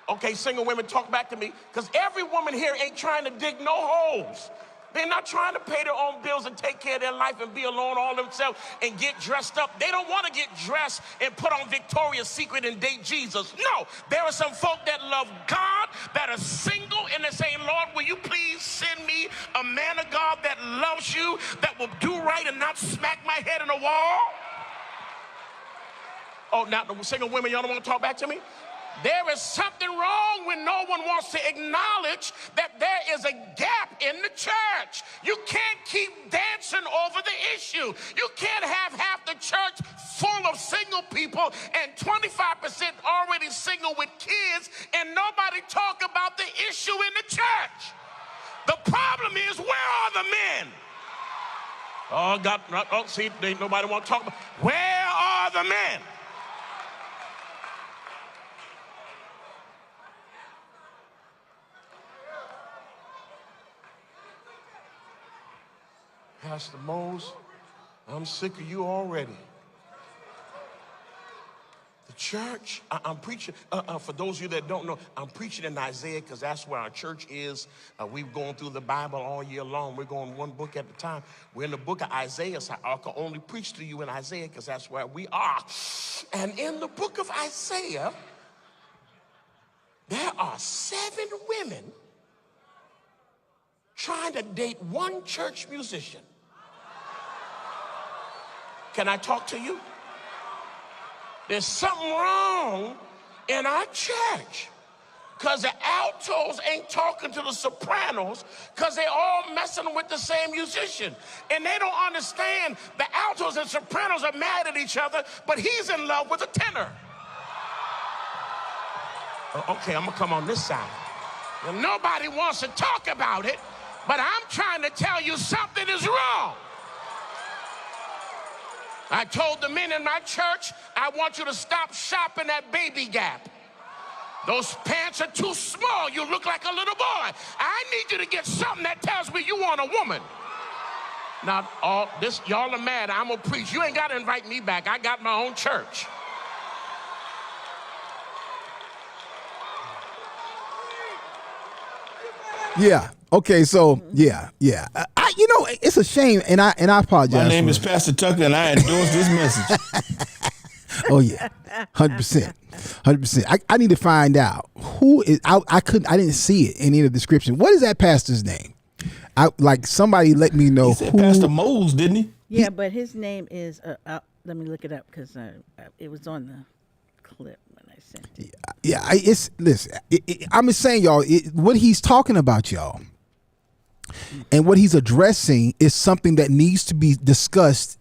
Okay, single women, talk back to me, because every woman here ain't trying to dig no holes. They're not trying to pay their own bills and take care of their life and be alone all themselves and get dressed up. They don't want to get dressed and put on Victoria's Secret and date Jesus. No, there are some folk that love God, that are single, and they're saying, Lord, will you please send me a man of God that loves you, that will do right and not smack my head in a wall? Oh, now the single women, y'all don't want to talk back to me? There is something wrong when no one wants to acknowledge that there is a gap in the church. You can't keep dancing over the issue. You can't have half the church full of single people and 25% already single with kids and nobody talk about the issue in the church. The problem is, where are the men? Oh, God, oh, see, nobody want to talk about. Where are the men? Pastor Mose, I'm sick of you already. The church, I'm preaching, for those of you that don't know, I'm preaching in Isaiah because that's where our church is. We've gone through the Bible all year long. We're going one book at a time. We're in the book of Isaiah, so I can only preach to you in Isaiah because that's where we are. And in the book of Isaiah, there are 7 women trying to date one church musician. Can I talk to you? There's something wrong in our church because the altos ain't talking to the sopranos because they're all messing with the same musician. And they don't understand the altos and sopranos are mad at each other, but he's in love with a tenor. Okay, I'm gonna come on this side. Well, nobody wants to talk about it, but I'm trying to tell you something is wrong. I told the men in my church, I want you to stop shopping at Baby Gap. Those pants are too small. You look like a little boy. I need you to get something that tells me you want a woman. Now, all this, y'all are mad. I'm gonna preach. You ain't got to invite me back. I got my own church. Yeah. Okay. So yeah. You know, it's a shame, and I apologize. My name is Pastor Tucker, and I endorse this message. Oh yeah, 100%. I need to find out who is. I didn't see it in the description. What is that pastor's name? Like somebody let me know. He said Pastor Mose, didn't he? Yeah, but his name is. Let me look it up because it was on the clip when I sent it. Yeah, listen. I'm just saying, y'all. What he's talking about, y'all. And what he's addressing is something that needs to be discussed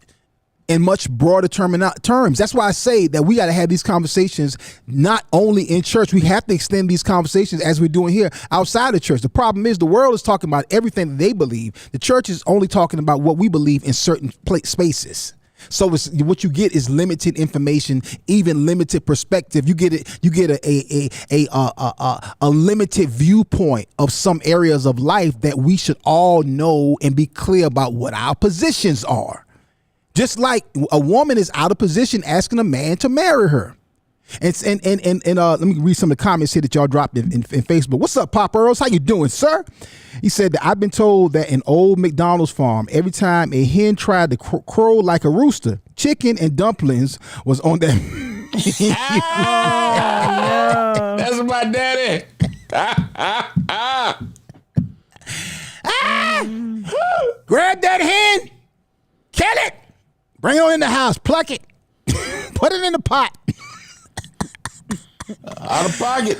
in much broader terms. That's why I say that we got to have these conversations not only in church. We have to extend these conversations as we're doing here outside the church. The problem is the world is talking about everything that they believe. The church is only talking about what we believe in certain spaces. So what you get is limited information, even limited perspective. You get a limited viewpoint of some areas of life that we should all know and be clear about what our positions are. Just like a woman is out of position asking a man to marry her. And let me read some of the comments here that y'all dropped in Facebook. What's up, Pop Earls? How you doing, sir? He said that I've been told that in old McDonald's farm, every time a hen tried to crow like a rooster, chicken and dumplings was on that. No. That's my daddy. Grab that hen, kill it, bring it on in the house, pluck it, put it in the pot. Out of pocket.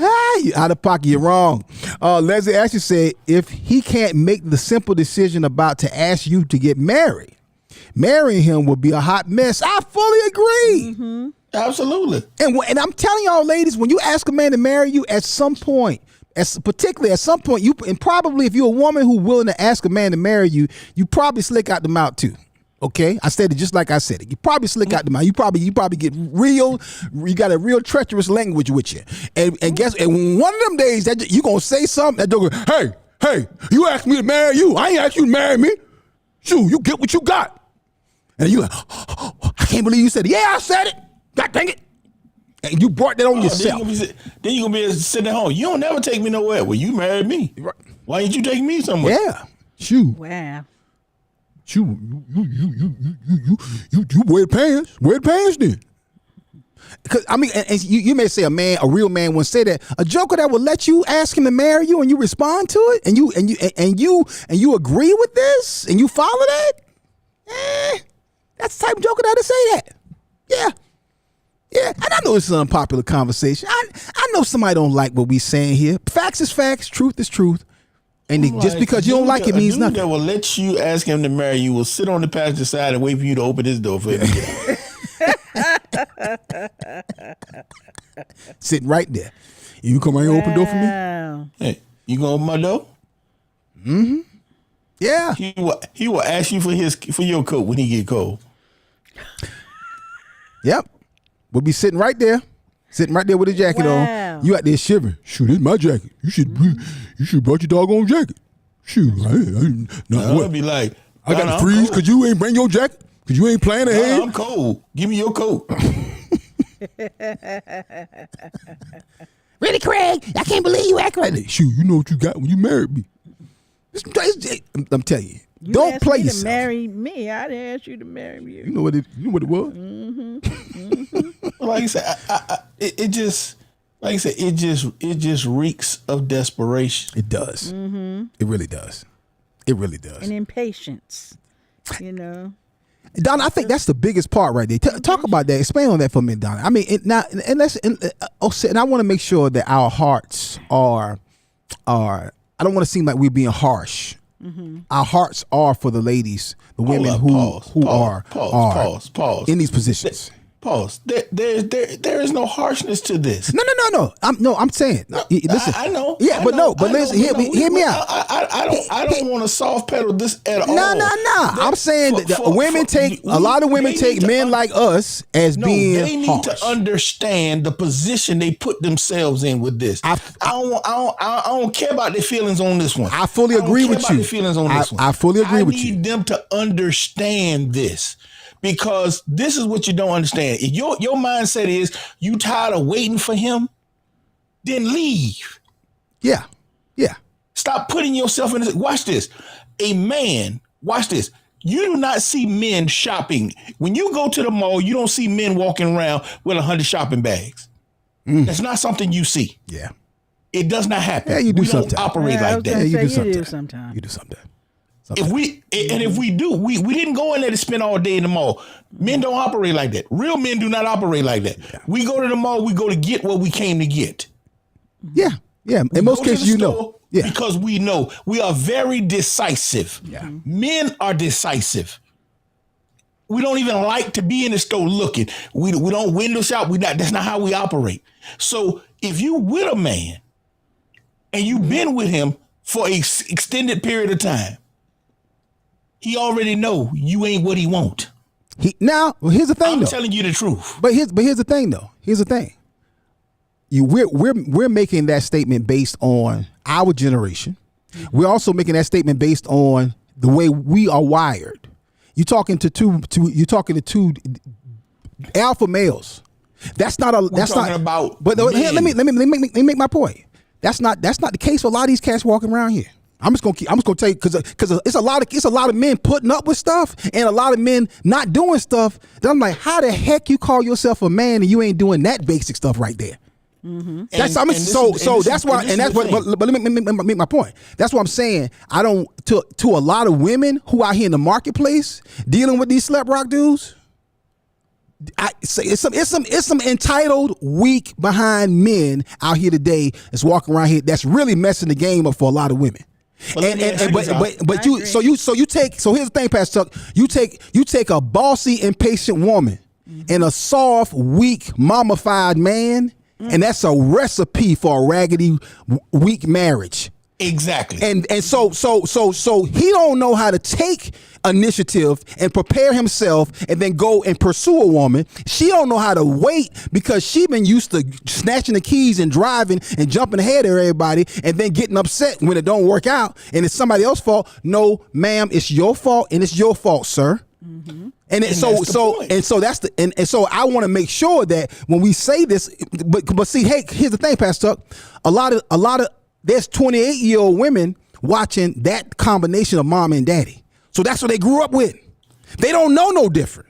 Out of pocket. You're wrong. Leslie actually said, if he can't make the simple decision about to ask you to get married, marrying him would be a hot mess. I fully agree. Mm-hmm. Absolutely. And I'm telling y'all, ladies, when you ask a man to marry you, at some point, particularly at some point, and probably if you're a woman who's willing to ask a man to marry you, you probably slick out the mouth too. Okay, I said it just like I said it. You probably slick out the mouth. You probably get real. You got a real treacherous language with you. And guess, and one of them days that you gonna say something that they'll go, hey, you asked me to marry you. I ain't asked you to marry me. Shoot, you get what you got. And you like, I can't believe you said it. Yeah, I said it. God dang it. And you brought that on yourself. Then you gonna be sitting at home. You don't never take me nowhere. Well, you married me. Right. Why ain't you taking me somewhere? Yeah. Shoot. Wow. Shoot. You wear pants. Wear pants then. Cause I mean, and you may say a real man wouldn't say that. A joker that would let you ask him to marry you and you respond to it and you agree with this and you follow that. That's the type of joker that'll say that. Yeah. Yeah, and I know it's an unpopular conversation. I know somebody don't like what we saying here. Facts is facts, truth is truth. And just because you don't like it means nothing. That will let you ask him to marry you will sit on the passenger side and wait for you to open his door for him to sitting right there. You come right here and open the door for me? Hey, you gonna open my door? Mm-hmm. Yeah. He will ask you for your coat when he get cold. Yep. We'll be sitting right there with a jacket on. You out there shivering. Shoot, it's my jacket. You should brought your doggone jacket. Shoot, I'll be like, I got to freeze because you ain't bring your jacket because you ain't planning ahead. I'm cold. Give me your coat. Really, Craig? I can't believe you act like that. Shoot, you know what you got when you married me. I'm telling you. You don't asked play me yourself. to marry me. I'd ask you to marry you. You know what it was? Mm-hmm. Like I said, it just reeks of desperation. It does. Mm-hmm. It really does. It really does. And impatience. You know. Don, I think that's the biggest part right there. Talk about that. Expand on that for a minute, Don. I mean, and I want to make sure that our hearts are. I don't want to seem like we're being harsh. Mm-hmm. Our hearts are for the ladies, the women who are in these positions. Pause. There is no harshness to this. No. I'm saying. Listen. I know. Yeah, but listen. Hear me out. I don't want to soft pedal this at all. No. I'm saying that a lot of women take men like us as being they need harsh. to understand the position they put themselves in with this. I don't care about their feelings on this one. I fully agree with you. Their feelings on this one. I fully agree with you. I need them to understand this. Because this is what you don't understand. If your mindset is you tired of waiting for him, then leave. Yeah. Stop putting yourself in this. Watch this. Watch this. You do not see men shopping. When you go to the mall, you don't see men walking around with 100 shopping bags. That's not something you see. Yeah. It does not happen. Yeah, you do we sometimes. don't operate like that. Yeah, you do sometimes. You do sometimes. If we do, we didn't go in there to spend all day in the mall. Men don't operate like that. Real men do not operate like that. Yeah. We go to the mall, we go to get what we came to get. Yeah. In most cases, you know. Yeah. Because we know. We are very decisive. Yeah. Men are decisive. We don't even like to be in the store looking. We don't window shop. That's not how we operate. So if you with a man and you've been with him for an extended period of time, he already know you ain't what he want. Here's the thing. I'm telling you the truth. But here's the thing, though. Here's the thing. We're making that statement based on our generation. Mm-hmm. We're also making that statement based on the way we are wired. You're talking to two alpha males. That's not a. That's not about. But here, let me make my point. That's not the case for a lot of these cats walking around here. I'm just gonna tell you because it's a lot of men putting up with stuff and a lot of men not doing stuff. That I'm like, how the heck you call yourself a man and you ain't doing that basic stuff right there? Mm-hmm. That's why let me make my point. That's what I'm saying. I don't to a lot of women who out here in the marketplace dealing with these slap rock dudes. I say it's some entitled, weak behind men out here today that's walking around here that's really messing the game up for a lot of women. But here's the thing, Pastor Chuck. You take a bossy, impatient woman and a soft, weak, mummified man, and that's a recipe for a raggedy, weak marriage. Exactly. And so he don't know how to take initiative and prepare himself and then go and pursue a woman. She don't know how to wait because she been used to snatching the keys and driving and jumping ahead of everybody and then getting upset when it don't work out and it's somebody else's fault. No, ma'am, it's your fault and it's your fault, sir. Mm-hmm. And so that's the and so I want to make sure that when we say this, but see, hey, here's the thing, Pastor Tuck. A lot of there's 28-year-old women watching that combination of mom and daddy. So that's what they grew up with. They don't know no different.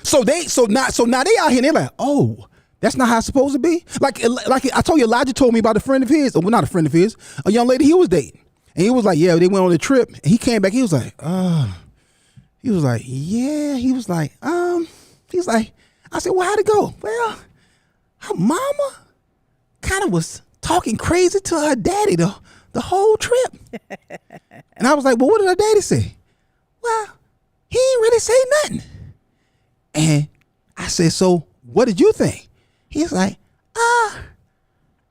So now they out here and they're like, oh, that's not how it's supposed to be. Like I told you, Elijah told me about a friend of his, or well, not a friend of his, a young lady he was dating, and he was like, yeah, they went on a trip, and he came back, he was like, yeah. He was like, I said, well, how'd it go? Well, her mama kind of was talking crazy to her daddy the whole trip. And I was like, well, what did her daddy say? Well, he ain't really say nothing. And I said, so what did you think? He's like, I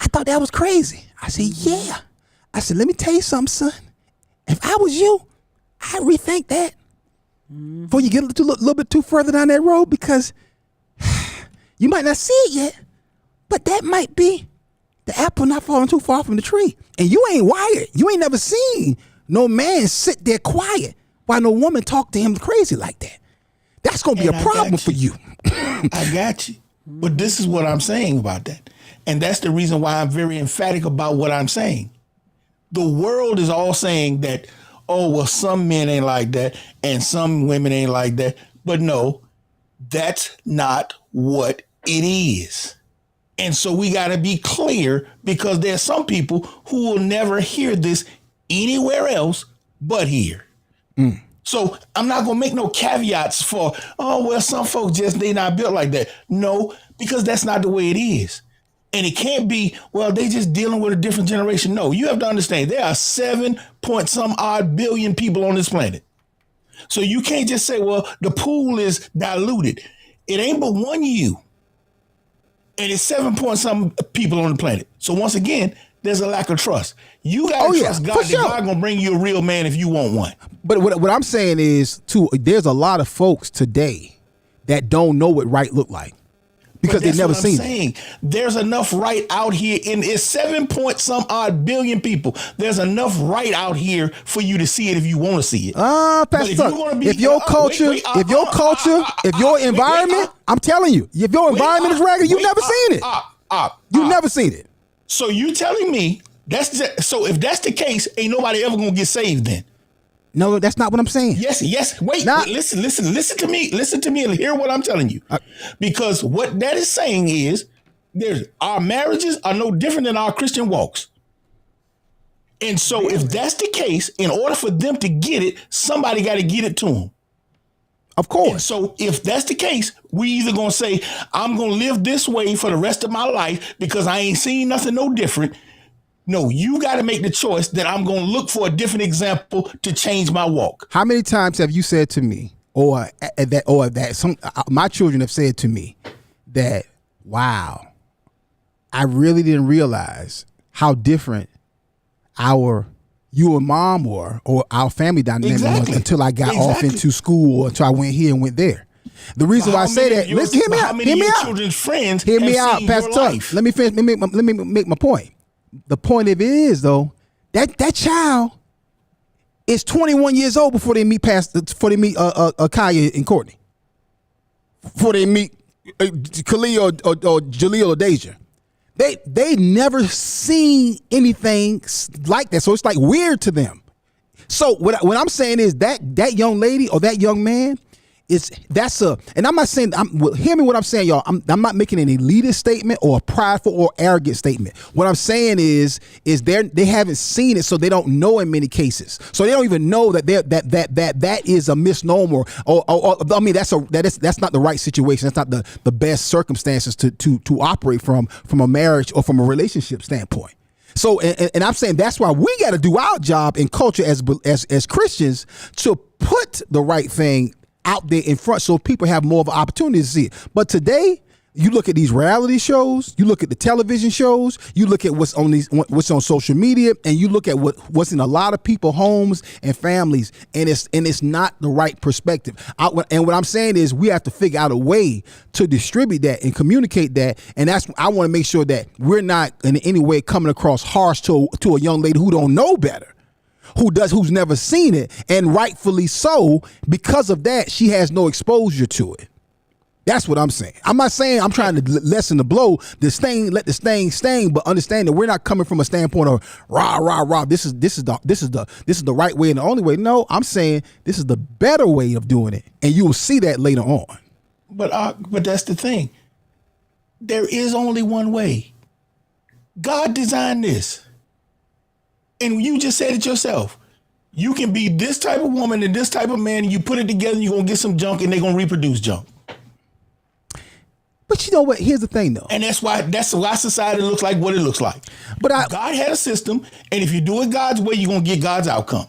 thought that was crazy. I said, yeah. I said, let me tell you something, son. If I was you, I'd rethink that before you get a little bit too further down that road, because you might not see it yet, but that might be the apple not falling too far from the tree. And you ain't wired. You ain't never seen no man sit there quiet while no woman talk to him crazy like that. That's going to be a problem for you. I got you. But this is what I'm saying about that. And that's the reason why I'm very emphatic about what I'm saying. The world is all saying that, oh, well, some men ain't like that and some women ain't like that. But no, that's not what it is. And so we got to be clear, because there's some people who will never hear this anywhere else but here. So I'm not going to make no caveats for, oh, well, some folks just, they not built like that. No, because that's not the way it is. And it can't be, well, they just dealing with a different generation. No, you have to understand there are 7-point-some-odd billion people on this planet. So you can't just say, well, the pool is diluted. It ain't but one you. And it's 7-point-some people on the planet. So once again, there's a lack of trust. You got to trust God that God going to bring you a real man if you want one. But what I'm saying is, too, there's a lot of folks today that don't know what right look like because they've never seen it. There's enough right out here. It's 7-point-some-odd billion people. There's enough right out here for you to see it if you want to see it. Pastor Tuck, if your culture, if your environment, I'm telling you, if your environment is ragged, you've never seen it. You've never seen it. So you telling me so if that's the case, ain't nobody ever gonna get saved then? No, that's not what I'm saying. Yes. Wait, listen to me. Listen to me and hear what I'm telling you. Because what that is saying is our marriages are no different than our Christian walks. And so if that's the case, in order for them to get it, somebody got to get it to them. Of course. And so if that's the case, we either going to say, I'm going to live this way for the rest of my life because I ain't seen nothing no different. No, you got to make the choice that I'm going to look for a different example to change my walk. How many times have you said to me, or my children have said to me that, wow, I really didn't realize how different you and mom were, or our family dynamic was, until I got off into school, or until I went here and went there. The reason why I say that, listen, hear me out. Hear me out. Children's friends hear me out, Pastor Tuck. Let me finish. Let me make my point. The point of it is, though, that child is 21 years old before they meet Kaya and Courtney, before they meet Khalil or Jaleel or Deja. They never seen anything like that, so it's like weird to them. So what I'm saying is that young lady or that young man and I'm not saying, hear me what I'm saying, y'all. I'm not making an elitist statement or a prideful or arrogant statement. What I'm saying is they haven't seen it, so they don't know in many cases. So they don't even know that is a misnomer, or I mean that's not the right situation. That's not the best circumstances to operate from a marriage or from a relationship standpoint. So, and I'm saying that's why we got to do our job in culture as Christians to put the right thing out there in front so people have more of an opportunity to see it. But today, you look at these reality shows, you look at the television shows, you look at what's on social media, and you look at what's in a lot of people's homes and families, and it's not the right perspective. And what I'm saying is we have to figure out a way to distribute that and communicate that, and I want to make sure that we're not in any way coming across harsh to a young lady who don't know better, who's never seen it, and rightfully so. Because of that, she has no exposure to it. That's what I'm saying. I'm not saying I'm trying to lessen the blow. Let the sting, but understand that we're not coming from a standpoint of rah. This is the right way and the only way. No, I'm saying this is the better way of doing it, and you will see that later on. But that's the thing. There is only one way. God designed this, and you just said it yourself. You can be this type of woman and this type of man, and you put it together, and you're gonna get some junk, and they're gonna reproduce junk. But you know what? Here's the thing, though. And that's why society looks like what it looks like. But God had a system, and if you do it God's way, you're going to get God's outcome.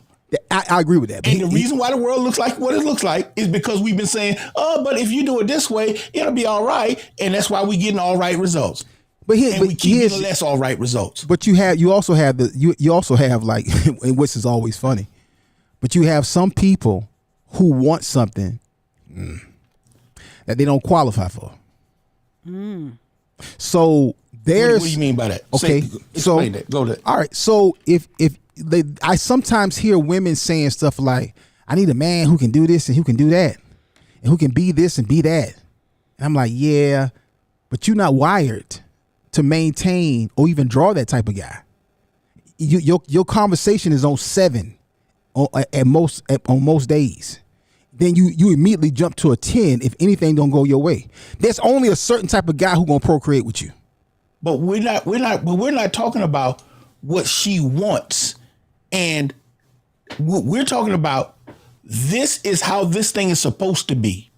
I agree with that. And the reason why the world looks like what it looks like is because we've been saying, but if you do it this way, it'll be all right. And that's why we're getting all right results. But we keep getting less all right results. But you also have like, which is always funny, but you have some people who want something that they don't qualify for. So there's. What do you mean by that? Okay, Explain that. Go there. All right. So I sometimes hear women saying stuff like, "I need a man who can do this and who can do that, and who can be this and be that." And I'm like, yeah, but you're not wired to maintain or even draw that type of guy. Your conversation is on 7 on most days. Then you immediately jump to a 10 if anything don't go your way. There's only a certain type of guy who gonna procreate with you. But we're not talking about what she wants, and we're talking about this is how this thing is supposed to be.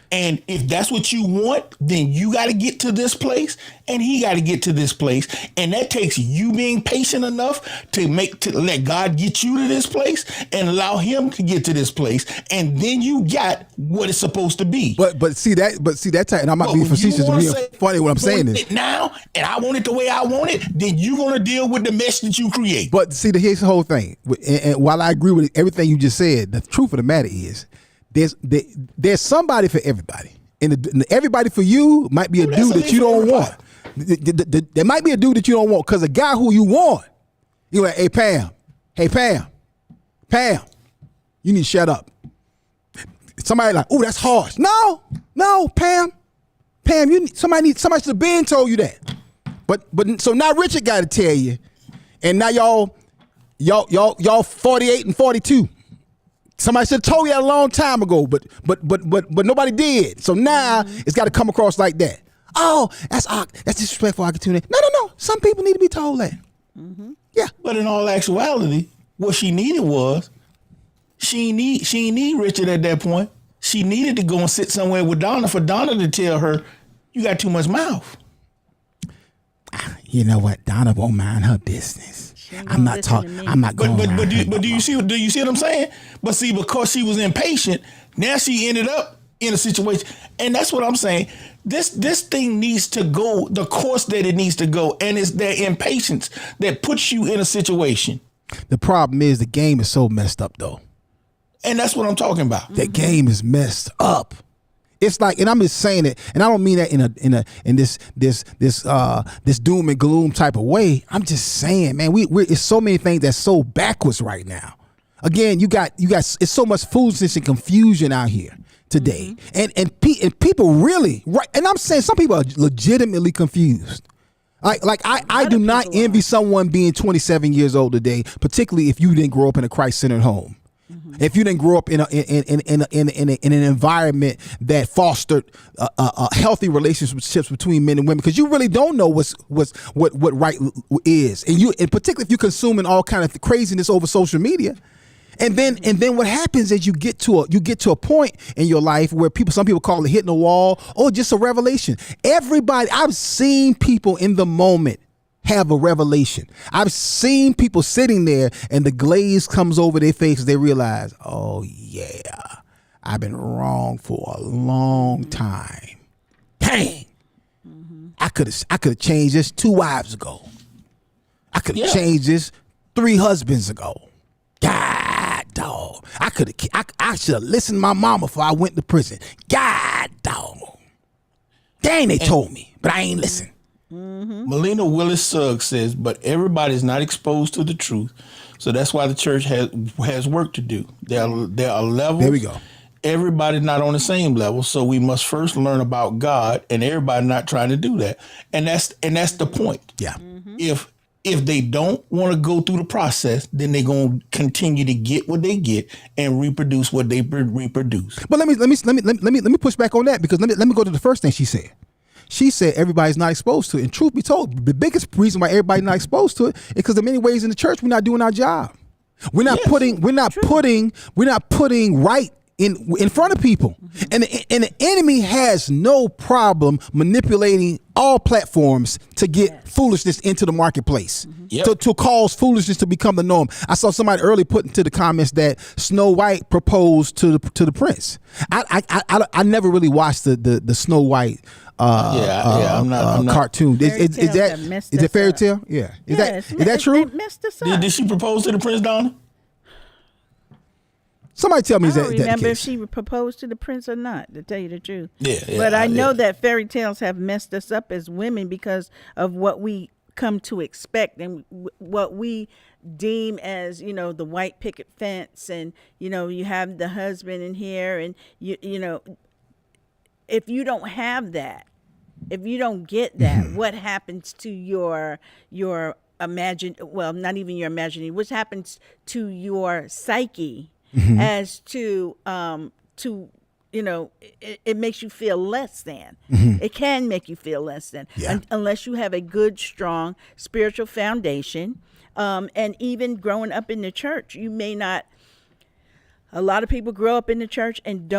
And if that's what you want, then you got to get to this place and he got to get to this place. And that takes you being patient enough to let God get you to this place and allow him to get to this place. And then you got what it's supposed to be. But see that type, and I might be facetious and being funny what I'm saying is now, and I want it the way I want it, then you're going to deal with the mess that you create. But see, here's the whole thing. And while I agree with everything you just said, the truth of the matter is, there's somebody for everybody, and everybody for you might be a dude that you don't want. There might be a dude that you don't want because a guy who you want, you're like, hey Pam, you need to shut up. Somebody like, oh, that's harsh. No, Pam, somebody should have been told you that. But so now Richard got to tell you, and now y'all 48 and 42. Somebody should have told you that a long time ago, but nobody did. So now it's got to come across like that. Oh, that's disrespectful, Akintunde. No. Some people need to be told that. Mm-hmm. Yeah. But in all actuality, what she needed was she need Richard at that point. She needed to go and sit somewhere with Donna for Donna to tell her, you got too much mouth. You know what? Donna won't mind her business. I'm not talking. I'm not going. But do you see what I'm saying? But see, because she was impatient, now she ended up in a situation, and that's what I'm saying. This thing needs to go the course that it needs to go, and it's their impatience that puts you in a situation. The problem is the game is so messed up, though, and that's what I'm talking about. The game is messed up. It's like, and I'm just saying it, and I don't mean that in this doom and gloom type of way. I'm just saying, man, it's so many things that's so backwards right now. Again, you got it's so much foolishness and confusion out here today, and people really right. And I'm saying some people are legitimately confused. Like I do not envy someone being 27 years old today, particularly if you didn't grow up in a Christ-centered home. If you didn't grow up in an environment that fostered healthy relationships between men and women, because you really don't know what right is, and particularly if you're consuming all kind of craziness over social media, and then what happens is you get to a point in your life where some people call it hitting a wall or just a revelation. I've seen people in the moment have a revelation. I've seen people sitting there and the glaze comes over their face. They realize, oh yeah, I've been wrong for a long time. Dang, I could have changed this 2 wives ago. I could have changed this 3 husbands ago. God dog, I should have listened to my mama before I went to prison. God dog, dang, they told me, but I ain't listen. Melina Willis Suggs says, but everybody's not exposed to the truth. So that's why the church has work to do. There are levels. There we go. Everybody's not on the same level, so we must first learn about God, and everybody not trying to do that. And that's the point. Yeah. If they don't want to go through the process, then they're going to continue to get what they get and reproduce what they reproduce. But let me push back on that, because let me go to the first thing she said. She said everybody's not exposed to it. And truth be told, the biggest reason why everybody's not exposed to it is because in many ways in the church we're not doing our job. We're not putting right in front of people. And the enemy has no problem manipulating all platforms to get foolishness into the marketplace, to cause foolishness to become the norm. I saw somebody earlier put into the comments that Snow White proposed to the prince. I never really watched the Snow White I'm not cartoon. Is that fairy tale? Yeah. Is that true? Did she propose to the prince, Donna? Somebody tell me, I don't remember that if she proposed to the prince or not, to tell you the truth. Yeah, but I know that fairy tales have messed us up as women because of what we come to expect and what we deem as, the white picket fence, and you have the husband in here, and you know, if you don't have that, if you don't get that, what happens to your not even your imagining, what happens to your psyche? As to it makes you feel less than. It can make you feel less than, unless you have a good, strong spiritual foundation. And even growing up in the church, you may not. A lot of people grow up in the church and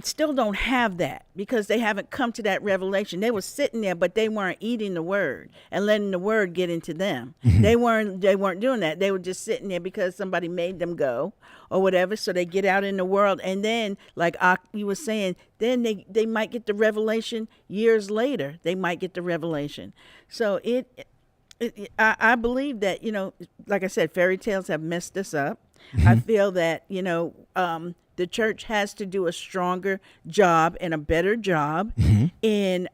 still don't have that because they haven't come to that revelation. They were sitting there, but they weren't eating the word and letting the word get into them. They weren't doing that. They were just sitting there because somebody made them go or whatever. So they get out in the world, and then, like you were saying, then they might get the revelation years later. They might get the revelation. So I believe that, like I said, fairy tales have messed us up. I feel that, the church has to do a stronger job and a better job in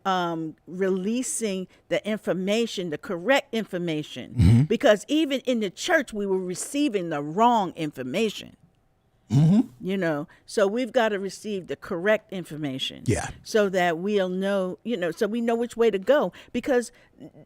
releasing the information, the correct information, because even in the church, we were receiving the wrong information. So we've got to receive the correct information. Yeah. So that we'll know, so we know which way to go, because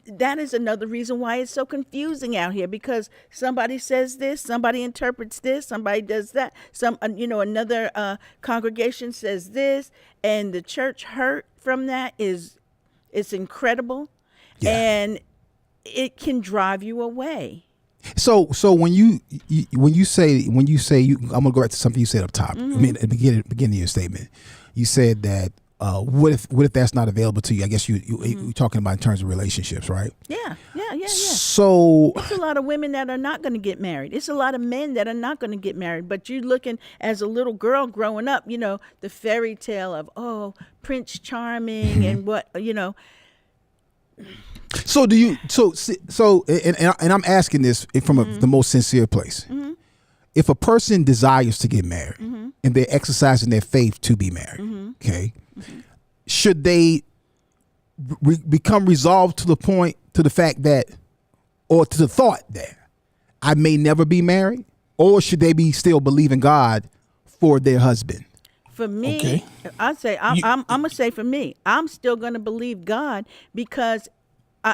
that is another reason why it's so confusing out here, because somebody says this, somebody interprets this, somebody does that, another congregation says this, and the church hurt from that it's incredible. Yeah. And it can drive you away. So when you say I'm gonna go back to something you said up top. I mean, at the beginning of your statement, you said that what if that's not available to you? I guess you're talking about in terms of relationships, right? Yeah. So it's a lot of women that are not going to get married. It's a lot of men that are not going to get married. But you're looking as a little girl growing up, the fairy tale of Prince Charming and what. So do you? And I'm asking this from the most sincere place. If a person desires to get married and they're exercising their faith to be married, okay, should they become resolved to the fact that, or to the thought that I may never be married, or should they be still believing God for their husband? For me, I say I'm gonna say for me, I'm still gonna believe God because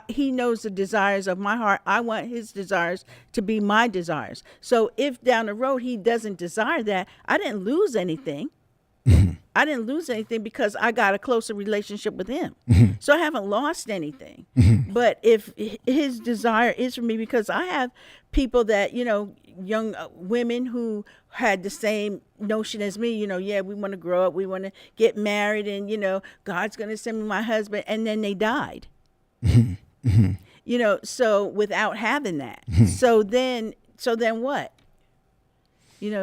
He knows the desires of my heart. I want His desires to be my desires. So if down the road He doesn't desire that, I didn't lose anything. I didn't lose anything because I got a closer relationship with Him. So I haven't lost anything. But if His desire is for me, because I have people that, young women who had the same notion as me, we want to grow up, we want to get married, and, God's going to send me my husband, and then they died. So without having that, so then what?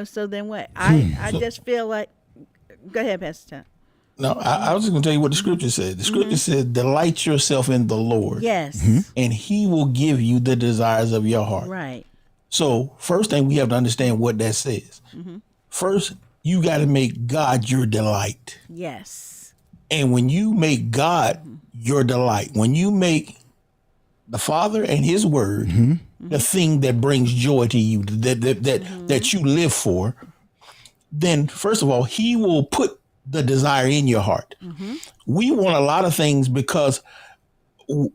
So then what? I just feel like, go ahead, Pastor Tom. No, I was just going to tell you what the scripture said. The scripture said, delight yourself in the Lord. Yes. And He will give you the desires of your heart. Right. So first thing, we have to understand what that says. First, you got to make God your delight. Yes. And when you make God your delight, when you make the Father and His word the thing that brings joy to you, that you live for, then first of all, he will put the desire in your heart. We want a lot of things because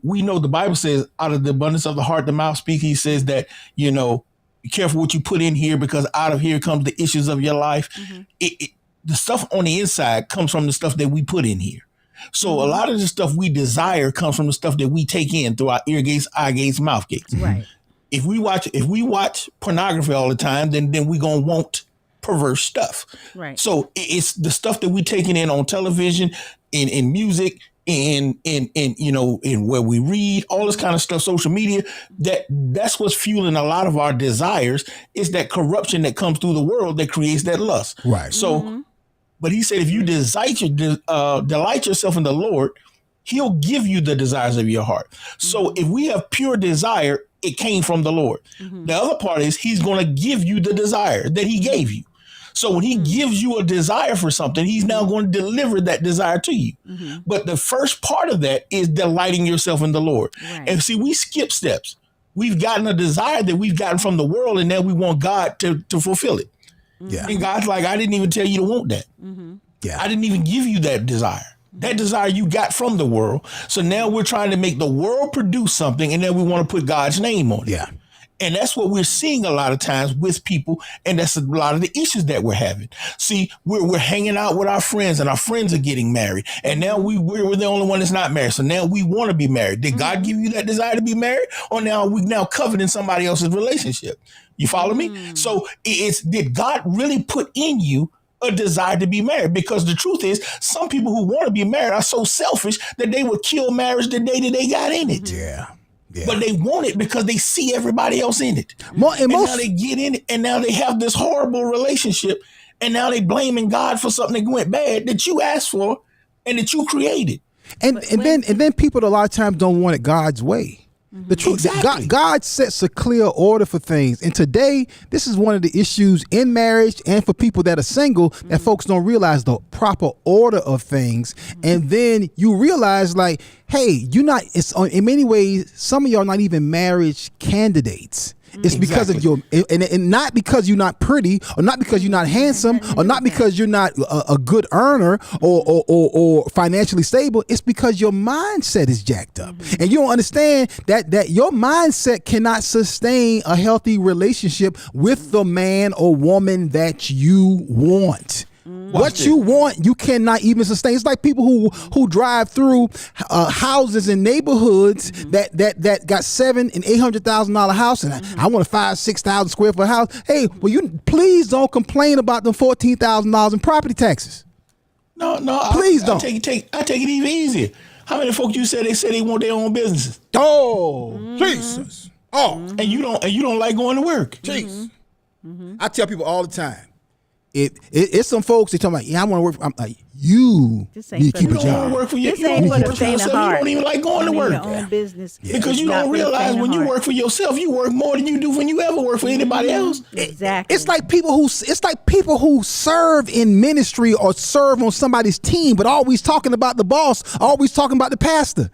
we know the Bible says out of the abundance of the heart, the mouth speaks. He says that, you know, be careful what you put in here because out of here comes the issues of your life. The stuff on the inside comes from the stuff that we put in here. So a lot of the stuff we desire comes from the stuff that we take in through our ear gates, eye gates, mouth gates. Right. If we watch pornography all the time, then we gonna want perverse stuff. Right. So it's the stuff that we taking in on television, in music, in you know, in where we read, all this kind of stuff, social media, that's what's fueling a lot of our desires. Is that corruption that comes through the world that creates that lust. Right. So, but he said, if you delight yourself in the Lord, he'll give you the desires of your heart. So if we have pure desire, it came from the Lord. The other part is he's going to give you the desire that he gave you. So when he gives you a desire for something, he's now going to deliver that desire to you. But the first part of that is delighting yourself in the Lord. Right. And see, we skip steps. We've gotten a desire that we've gotten from the world, and now we want God to fulfill it. Yeah. And God's like, I didn't even tell you to want that. Yeah. I didn't even give you that desire. That desire you got from the world. So now we're trying to make the world produce something, and then we want to put God's name on it. Yeah. And that's what we're seeing a lot of times with people. And that's a lot of the issues that we're having. See, we're hanging out with our friends and our friends are getting married. And now we're the only one that's not married. So now we want to be married. Did God give you that desire to be married? Or now we coveting somebody else's relationship? You follow me? So did God really put in you a desire to be married? Because the truth is, some people who want to be married are so selfish that they would kill marriage the day that they got in it. Yeah. But they want it because they see everybody else in it. Now they get in it, and now they have this horrible relationship, and now they blaming God for something that went bad that you asked for and that you created. And then people a lot of times don't want it God's way. The truth, God sets a clear order for things. And today, this is one of the issues in marriage and for people that are single, that folks don't realize the proper order of things. And then you realize, like, hey, in many ways, some of y'all not even marriage candidates. It's because of your, and not because you're not pretty, or not because you're not handsome, or not because you're not a good earner or financially stable. It's because your mindset is jacked up, and you don't understand that your mindset cannot sustain a healthy relationship with the man or woman that you want. What you want, you cannot even sustain. It's like people who drive through houses in neighborhoods that got $700,000 and $800,000 house, and I want a 5,000-6,000 square foot house. Hey, well, you please don't complain about the $14,000 in property taxes. No, please don't. I take it even easier. How many folks you said they want their own businesses? Oh, Jesus! Oh, and you don't like going to work. Jesus! I tell people all the time. It's some folks that talking about, yeah, I want to work. I'm like, you need to keep a job. You don't work for yourself. You don't even like going to work. Your own business. Because you don't realize when you work for yourself, you work more than you do when you ever work for anybody else. Exactly. It's like people who serve in ministry or serve on somebody's team, but always talking about the boss, always talking about the pastor.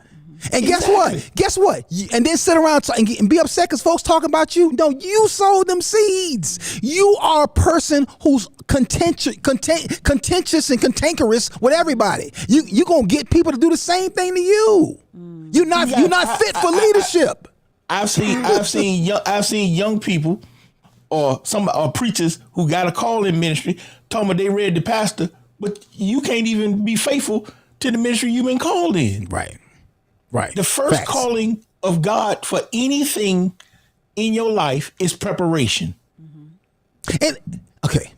And guess what? And then sit around and be upset because folks talking about you. No, you sowed them seeds. You are a person who's contentious and cantankerous with everybody. You gonna get people to do the same thing to you. You're not fit for leadership. I've seen young people or preachers who got a call in ministry talking about they read the pastor, but you can't even be faithful to the ministry you've been called in. Right. The first calling of God for anything in your life is preparation. And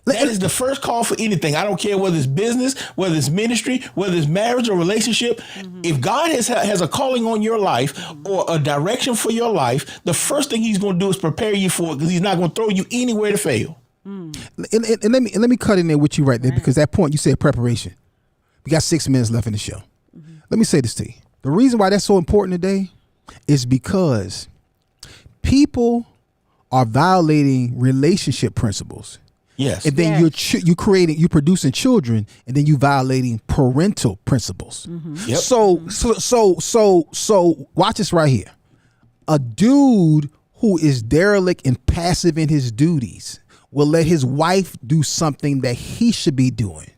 that is the first call for anything. I don't care whether it's business, whether it's ministry, whether it's marriage or relationship. If God has a calling on your life or a direction for your life, the first thing he's going to do is prepare you for it, because he's not going to throw you anywhere to fail. And let me cut in there with you right there, because that point you said preparation. We got 6 minutes left in the show. Let me say this to you. The reason why that's so important today is because people are violating relationship principles. Yes. And then you're producing children, and then you violating parental principles. Yep. So watch this right here. A dude who is derelict and passive in his duties will let his wife do something that he should be doing.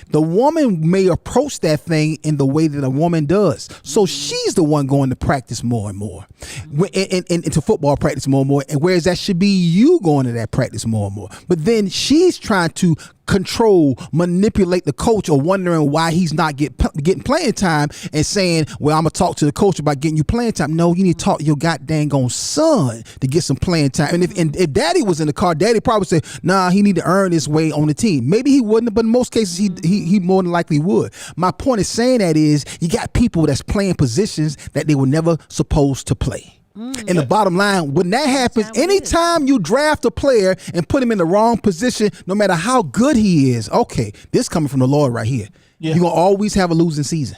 The woman may approach that thing in the way that a woman does. So she's the one going to practice more and more, and into football practice more and more. And whereas that should be you going to that practice more and more. But then she's trying to control, manipulate the coach, or wondering why he's not getting playing time, and saying, well, I'm going to talk to the coach about getting you playing time. No, you need to talk to your goddamn son to get some playing time. And if daddy was in the car, daddy probably said, nah, he need to earn his way on the team. Maybe he wouldn't, but in most cases he more than likely would. My point is saying that is you got people that's playing positions that they were never supposed to play. And the bottom line, when that happens, anytime you draft a player and put him in the wrong position, no matter how good he is, okay, this coming from the Lord right here. You're going to always have a losing season.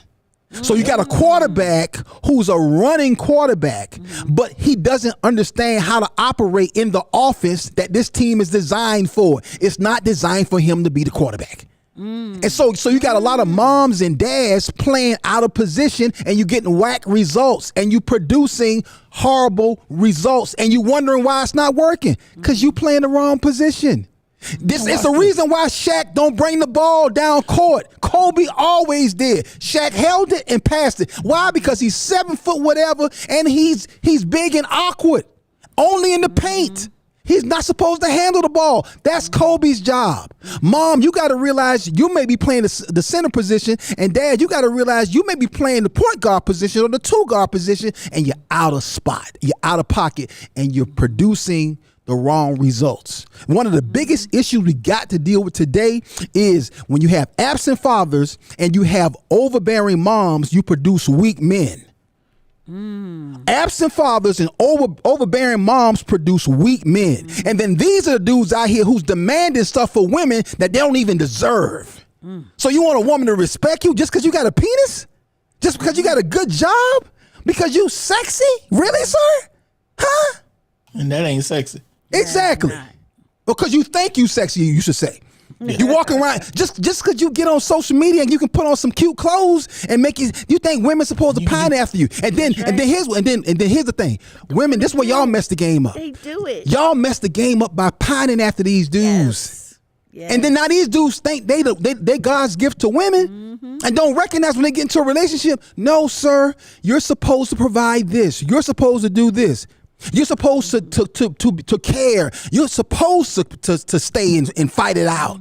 So you got a quarterback who's a running quarterback, but he doesn't understand how to operate in the offense that this team is designed for. It's not designed for him to be the quarterback. And so you got a lot of moms and dads playing out of position, and you getting whack results, and you producing horrible results, and you wondering why it's not working because you playing the wrong position. This is the reason why Shaq don't bring the ball down court. Kobe always did. Shaq held it and passed it. Why? Because he's 7 foot whatever, and he's big and awkward, only in the paint. He's not supposed to handle the ball. That's Kobe's job. Mom, you got to realize you may be playing the center position, and Dad, you got to realize you may be playing the point guard position or the 2 guard position, and you're out of spot. You're out of pocket, and you're producing the wrong results. One of the biggest issues we got to deal with today is when you have absent fathers and you have overbearing moms, you produce weak men. Absent fathers and overbearing moms produce weak men. And then these are the dudes out here who's demanding stuff for women that they don't even deserve. So you want a woman to respect you just because you got a penis? Just because you got a good job? Because you sexy? Really, sir? Huh? And that ain't sexy. Exactly. Because you think you sexy, you should say. You walk around just because you get on social media and you can put on some cute clothes and make you think women's supposed to pine after you. And then here's the thing. Women, this is where y'all mess the game up. They do it. Y'all mess the game up by pining after these dudes. Yes. And then now these dudes think they God's gift to women and don't recognize when they get into a relationship. No, sir, you're supposed to provide this. You're supposed to do this. You're supposed to care. You're supposed to stay and fight it out.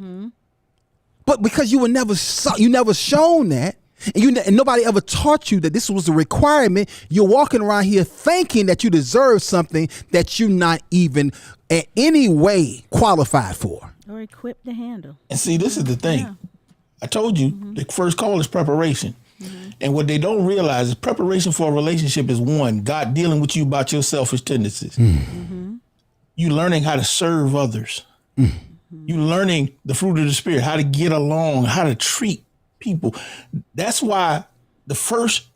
But because you never shown that, and nobody ever taught you that this was a requirement, you're walking around here thinking that you deserve something that you're not even in any way qualified for or equipped to handle. And see, this is the thing. Yeah. I told you the first call is preparation. And what they don't realize is preparation for a relationship is one, God dealing with you about your selfish tendencies. You learning how to serve others. You learning the fruit of the Spirit, how to get along, how to treat people. That's why the first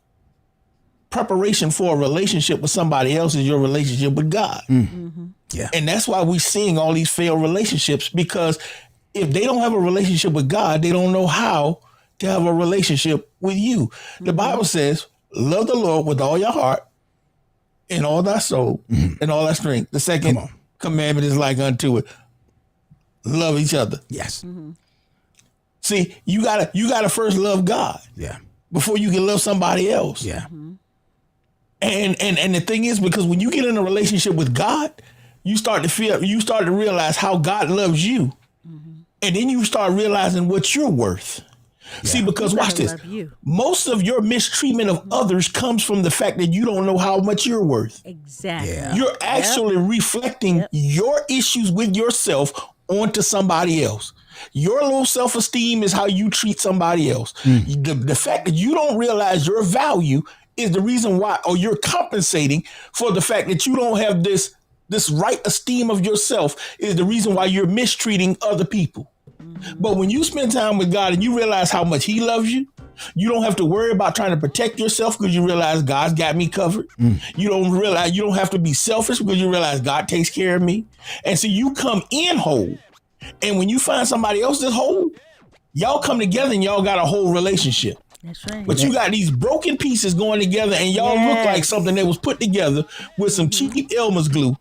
preparation for a relationship with somebody else is your relationship with God. Yeah. And that's why we're seeing all these failed relationships, because if they don't have a relationship with God, they don't know how to have a relationship with you. The Bible says, love the Lord with all your heart and all thy soul and all thy strength. The second commandment is like unto it. Love each other. Yes. See, you gotta first love God. Yeah. Before you can love somebody else. Yeah. And the thing is, because when you get in a relationship with God, you start to realize how God loves you. And then you start realizing what you're worth. Yeah. See, because watch this. Most of your mistreatment of others comes from the fact that you don't know how much you're worth. Exactly. Yeah. You're actually reflecting your issues with yourself onto somebody else. Your low self-esteem is how you treat somebody else. The fact that you don't realize your value is the reason why, or you're compensating for the fact that you don't have this right esteem of yourself is the reason why you're mistreating other people. But when you spend time with God and you realize how much he loves you, you don't have to worry about trying to protect yourself because you realize God's got me covered. You don't have to be selfish because you realize God takes care of me. And so you come in whole. And when you find somebody else that's whole, y'all come together and y'all got a whole relationship. That's right. But you got these broken pieces going together and y'all look like something that was put together with some cheap Elmer's glue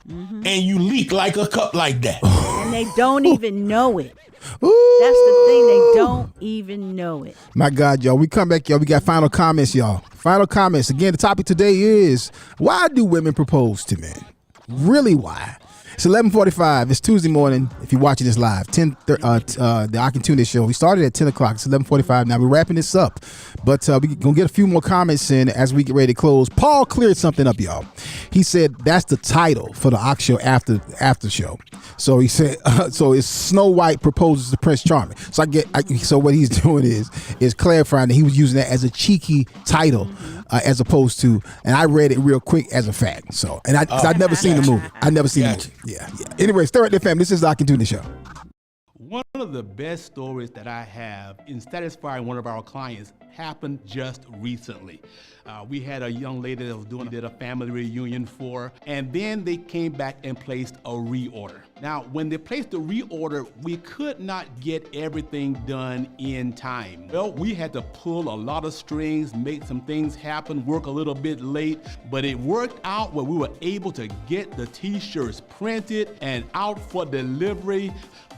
and you leak like a cup like that. And they don't even know it. That's the thing. They don't even know it. My God, y'all. We come back, y'all. We got final comments, y'all. Final comments. Again, the topic today is, why do women propose to men? Really, why? It's 11:45. It's Tuesday morning. If you're watching this live, the Akintunde show. We started at 10 o'clock. It's 11:45 now. We're wrapping this up, but we're gonna get a few more comments in as we get ready to close. Paul cleared something up, y'all. He said that's the title for the Ox show after show. So he said, so it's Snow White proposes to Prince Charming. So so what he's doing is clarifying that he was using that as a cheeky title. As opposed to, and I read it real quick as a fact. So, and I've never seen the movie. I've never seen the movie. Yeah. Anyway, stay right there, fam. This is the Akintunde show. One of the best stories that I have in satisfying one of our clients happened just recently. We had a young lady that was did a family reunion for, and then they came back and placed a reorder. Now, when they placed the reorder, we could not get everything done in time. Well, we had to pull a lot of strings, make some things happen, work a little bit late, but it worked out where we were able to get the t-shirts printed and out for delivery.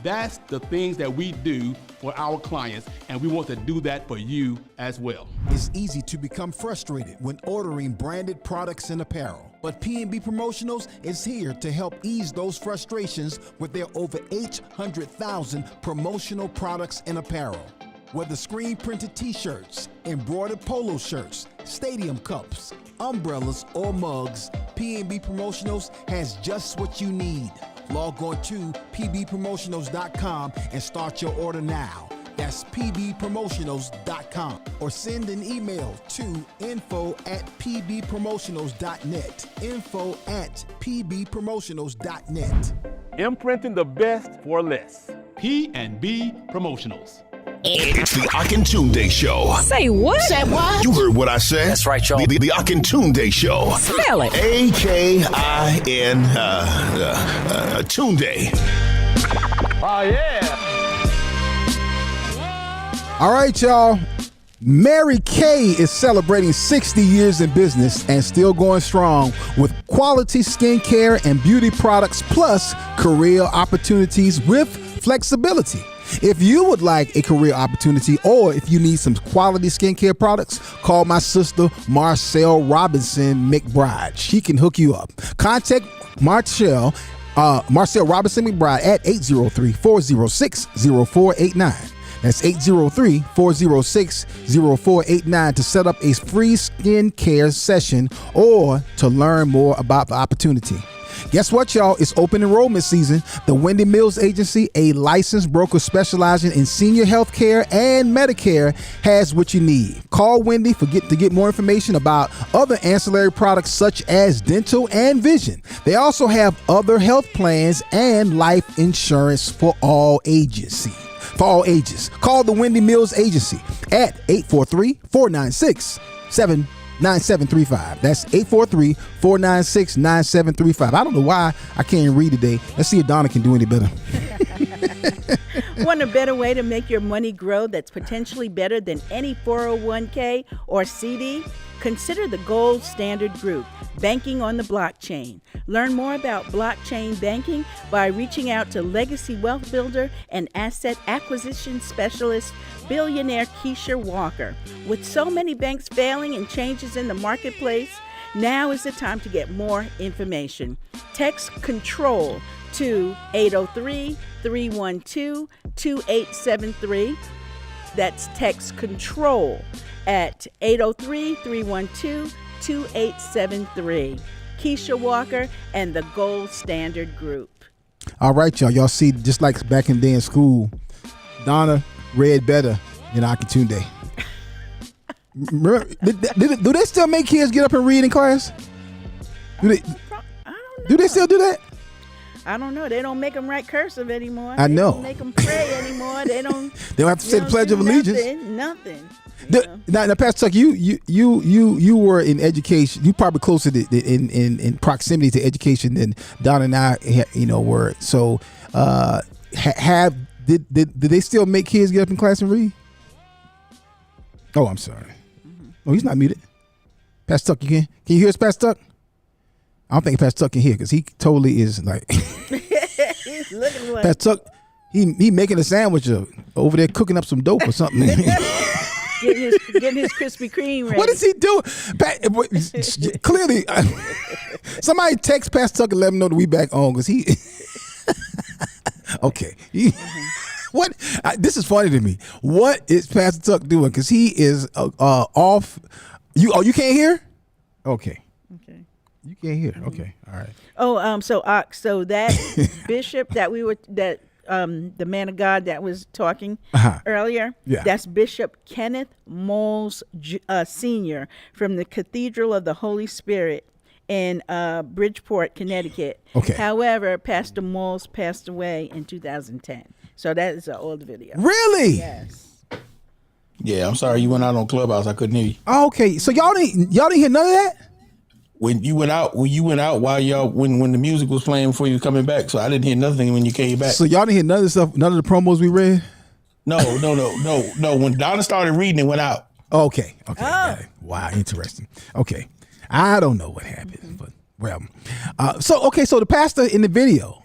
That's the things that we do for our clients, and we want to do that for you as well. It's easy to become frustrated when ordering branded products and apparel, but P&B Promotionals is here to help ease those frustrations with their over 800,000 promotional products and apparel. Whether screen-printed t-shirts, embroidered polo shirts, stadium cups, umbrellas, or mugs, P&B Promotionals has just what you need. Log on to pbpromotionals.com and start your order now. That's pbpromotionals.com, or send an email to info@pbpromotionals.net. info@pbpromotionals.net. Imprinting the best for less. P&B Promotionals. It's the Akintunde show. Say what? Say what? You heard what I said. That's right, y'all. The Akintunde show. Spell it. A-K-I-N Tunde. Oh, yeah. All right, y'all. Mary Kay is celebrating 60 years in business and still going strong with quality skincare and beauty products, plus career opportunities with flexibility. If you would like a career opportunity, or if you need some quality skincare products, call my sister Marcelle Robinson McBride. She can hook you up. Contact Marcelle Robinson McBride at 803-406-0489. That's 803-406-0489 to set up a free skincare session or to learn more about the opportunity. Guess what, y'all? It's open enrollment season. The Wendy Mills Agency, a licensed broker specializing in senior health care and Medicare, has what you need. Call Wendy to get more information about other ancillary products such as dental and vision. They also have other health plans and life insurance for all ages. Call the Wendy Mills Agency at 843-496-9735. That's 843-496-9735. I don't know why I can't read today. Let's see if Donna can do any better. Want a better way to make your money grow that's potentially better than any 401k or CD? Consider the Gold Standard Group, banking on the blockchain. Learn more about blockchain banking by reaching out to Legacy Wealth Builder and Asset Acquisition Specialist, billionaire Keisha Walker. With so many banks failing and changes in the marketplace, now is the time to get more information. Text CONTROL to 803-312-2873. That's text CONTROL at 803-312-2873. Keisha Walker and the Gold Standard Group. All right, y'all. Y'all see, just like back in the day in school, Donna read better than Akintunde. Do they still make kids get up and read in class? Do they still do that? I don't know. They don't make them write cursive anymore. I know. They don't make them pray anymore. They don't. They don't have to say the Pledge of Allegiance. Nothing. Now, Pastor Tuck, you were in education. You probably closer in proximity to education than Don and I, were. So, did they still make kids get up in class and read? Oh, I'm sorry. Oh, he's not muted. Pastor Tuck, can you hear us, Pastor Tuck? I don't think Pastor Tuck can hear because he totally is like He's looking like Pastor Tuck. He making a sandwich over there cooking up some dope or something. getting his Krispy Kreme ready. What is he doing? Clearly, somebody text Pastor Tuck and let him know that we back on because he. Okay. What? This is funny to me. What is Pastor Tuck doing? Because he is off. You can't hear? Okay. You can't hear. Okay. All right. Oh, so that bishop that the man of God that was talking earlier, Yeah. that's Bishop Kenneth Moles Sr. from the Cathedral of the Holy Spirit in Bridgeport, Connecticut. Okay. However, Pastor Moles passed away in 2010. So that is an old video. Really? Yes. Yeah, I'm sorry you went out on Clubhouse. I couldn't hear you. Oh, okay. So y'all didn't hear none of that? When you went out while y'all when the music was playing before you were coming back, so I didn't hear nothing when you came back. So y'all didn't hear none of the stuff, none of the promos we read? No. When Donna started reading, it went out. Okay. Got it. Wow, interesting. Okay. I don't know what happened, but well. So the pastor in the video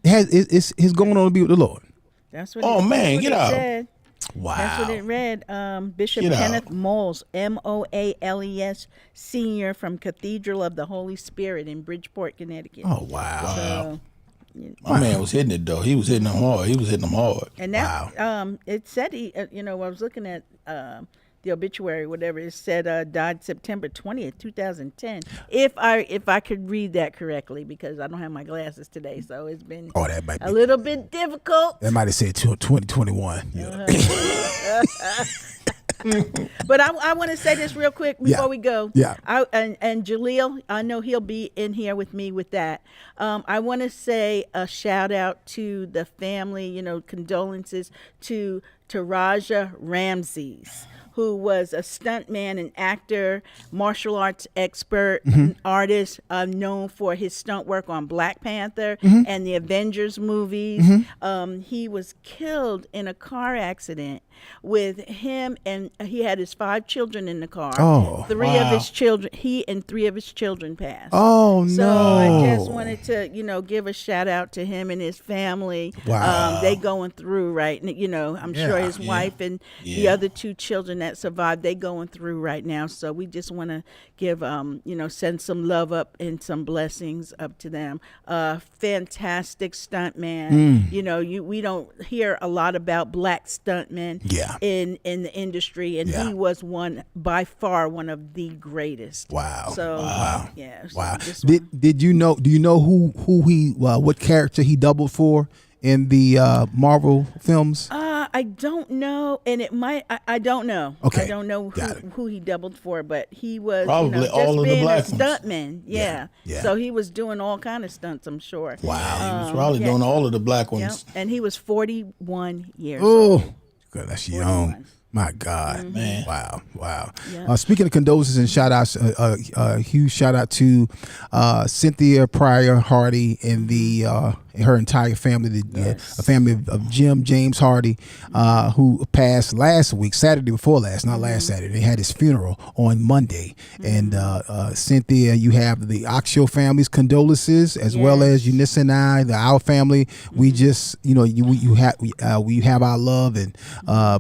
is going on to be with the Lord. That's what. Oh man, get out! Said. Wow. That's what it read. Bishop Get Kenneth out. Moles, Moales, Sr. from Cathedral of the Holy Spirit in Bridgeport, Connecticut. Oh wow. So, My man was hitting it though. He was hitting them hard. and that it said he, I was looking at the obituary, whatever it said, died September 20th, 2010. If I could read that correctly, because I don't have my glasses today, so it's been that might be a little bit difficult. That might have said 2021. But I want to say this real quick before we go. Yeah. And Jaleel, I know he'll be in here with me with that. I want to say a shout out to the family, condolences to Taraja Ramses, who was a stuntman and actor, martial arts expert, an artist known for his stunt work on Black Panther and the Avengers movies. He was killed in a car accident with him, and he had his 5 children in the car. Oh, three of his children, he and 3 of his children passed. Oh, so no. I just wanted to, give a shout out to him and his family. Wow. They going through right, I'm sure his wife and the other 2 children that survived, they going through right now. So we just want to give, send some love up and some blessings up to them. Fantastic stuntman. We don't hear a lot about Black stuntmen in the industry, and he was by far one of the greatest. Wow. So yeah. So Wow. Do you know who he what character he doubled for in the Marvel films? I don't know, and it might. I don't know. Okay. I don't know who he doubled for, but he was Probably just all of the being Black a ones. stuntman. Yeah. So he was doing all kind of stunts, I'm sure. Wow. He was probably doing all of the Black ones. And he was 41 years old. Oh, God, that's young. My God, man! Wow. Yeah. Speaking of condolences and shout outs, a huge shout out to Cynthia Pryor Hardy and her entire family, a family of Jim James Hardy, who passed last week, Saturday before last, not last Saturday. They had his funeral on Monday, and Cynthia, you have the Oxio family's condolences as well as Eunice and I, our family. We just, you have our love, and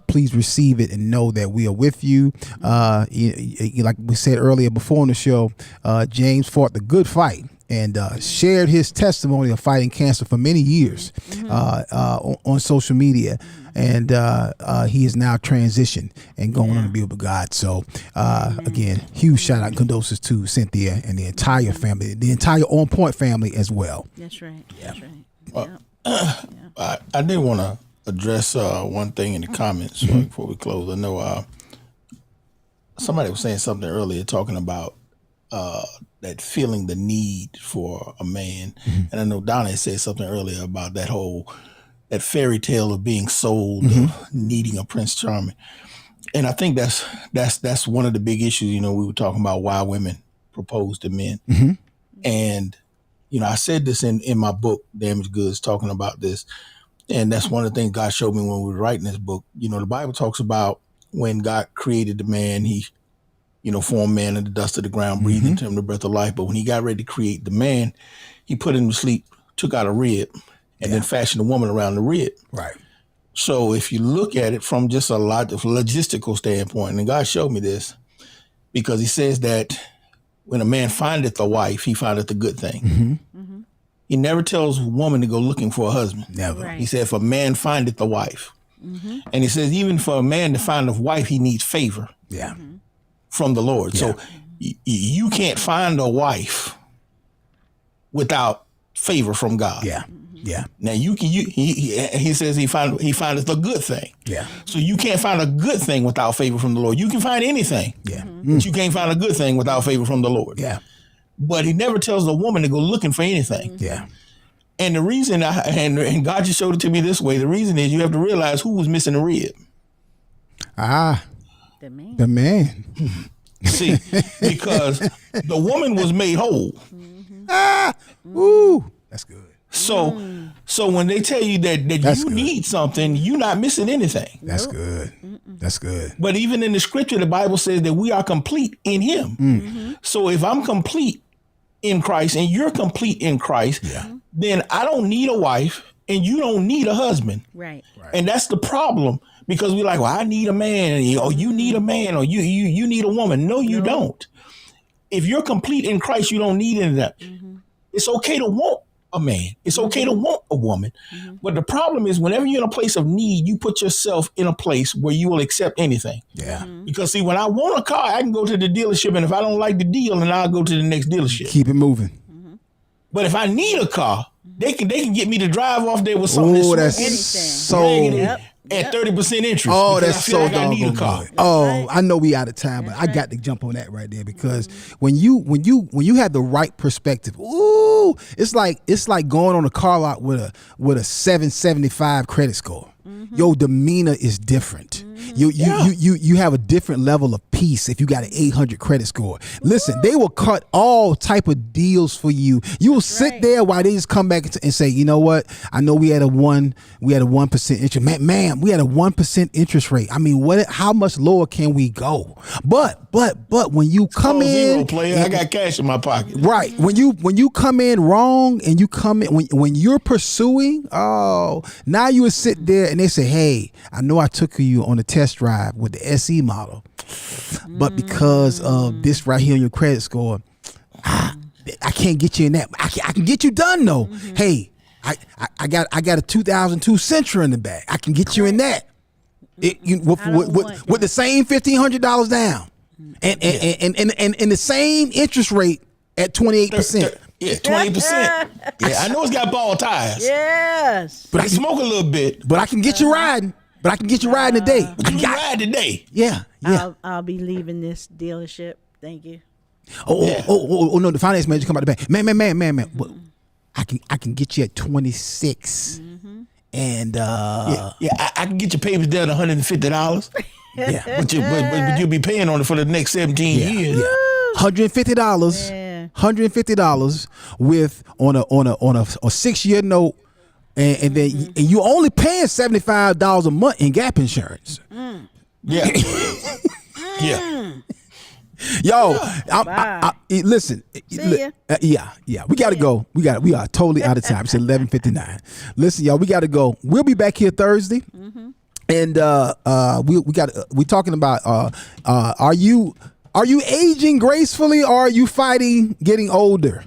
please receive it and know that we are with you. Like we said earlier before on the show, James fought the good fight and shared his testimony of fighting cancer for many years on social media. And he is now transitioned and going on to be with God. So again, huge shout out and condolences to Cynthia and the entire family, the entire On Point family as well. That's right. That's right. I did want to address one thing in the comments before we close. I know somebody was saying something earlier talking about that feeling the need for a man. And I know Donna said something earlier about that fairy tale of being sold, of needing a Prince Charming. And I think that's one of the big issues. We were talking about why women propose to men. And, I said this in my book, Damaged Goods, talking about this. And that's one of the things God showed me when we were writing this book. The Bible talks about when God created the man, he formed man in the dust of the ground, breathed into him the breath of life. But when he got ready to create the man, he put him to sleep, took out a rib, and then fashioned a woman around the rib. Right. So if you look at it from just a logistical standpoint, and God showed me this, because he says that when a man findeth a wife, he findeth a good thing. He never tells a woman to go looking for a husband. Never. He said, if a man findeth a wife. And he says, even for a man to find a wife, he needs favor from the Lord. So you can't find a wife without favor from God. Yeah. Now he says he findeth a good thing. Yeah. So you can't find a good thing without favor from the Lord. You can find anything. Yeah. But you can't find a good thing without favor from the Lord. Yeah. But he never tells the woman to go looking for anything. Yeah. And the reason, and God just showed it to me this way, the reason is you have to realize who was missing the rib. The man. See, because the woman was made whole. Ooh, that's good. So when they tell you that you need something, you're not missing anything. That's good. That's good. But even in the scripture, the Bible says that we are complete in him. So if I'm complete in Christ and you're complete in Christ, then I don't need a wife and you don't need a husband. Right. And that's the problem, because we're like, well, I need a man, or you need a man, or you need a woman. No, you don't. If you're complete in Christ, you don't need any of that. It's okay to want a man. It's okay to want a woman. But the problem is, whenever you're in a place of need, you put yourself in a place where you will accept anything. Yeah. Because see, when I want a car, I can go to the dealership, and if I don't like the deal, then I'll go to the next dealership. Keep it moving. But if I need a car, they can get me to drive off there with something that's so at 30% interest. Oh, that's so I need a car. good. Oh, I know we out of time, but I got to jump on that right there, because when you have the right perspective, ooh, it's like going on a car lot with a 775 credit score. Your demeanor is different. You have a different level of peace if you got an 800 credit score. Listen, they will cut all type of deals for you. You will sit there while they just come back and say, you know what? I know we had a 1% interest. Man, we had a 1% interest rate. I mean, how much lower can we go? But when you come in, zero player, I got cash in my pocket. Right. When you come in wrong and you come in when you're pursuing, now you would sit there and they say, hey, I know I took you on a test drive with the SE model, but because of this right here on your credit score, I can't get you in that. I can get you done though. Hey, I got a 2002 Sentra in the back. I can get you in that. With the same $1,500 down, and the same interest rate at 28%. Yeah, 20%. Yeah, I know it's got ball tires. Yes. But I smoke a little bit. But I can get you riding. But I can get you riding today. But you can ride today. Yeah. I'll be leaving this dealership. Thank you. Oh no, the finance manager come out the bank. Man. Well, I can get you at 26. And I can get your papers down to $150. Yeah. But you'll be paying on it for the next 17 years. Yeah. $150. $150 with on a 6-year note, and then you only paying $75 a month in gap insurance. Yeah. Yo, listen. We gotta go. We are totally out of time. It's 11:59. Listen, y'all, we gotta go. We'll be back here Thursday, and we talking about are you aging gracefully, or are you fighting getting older?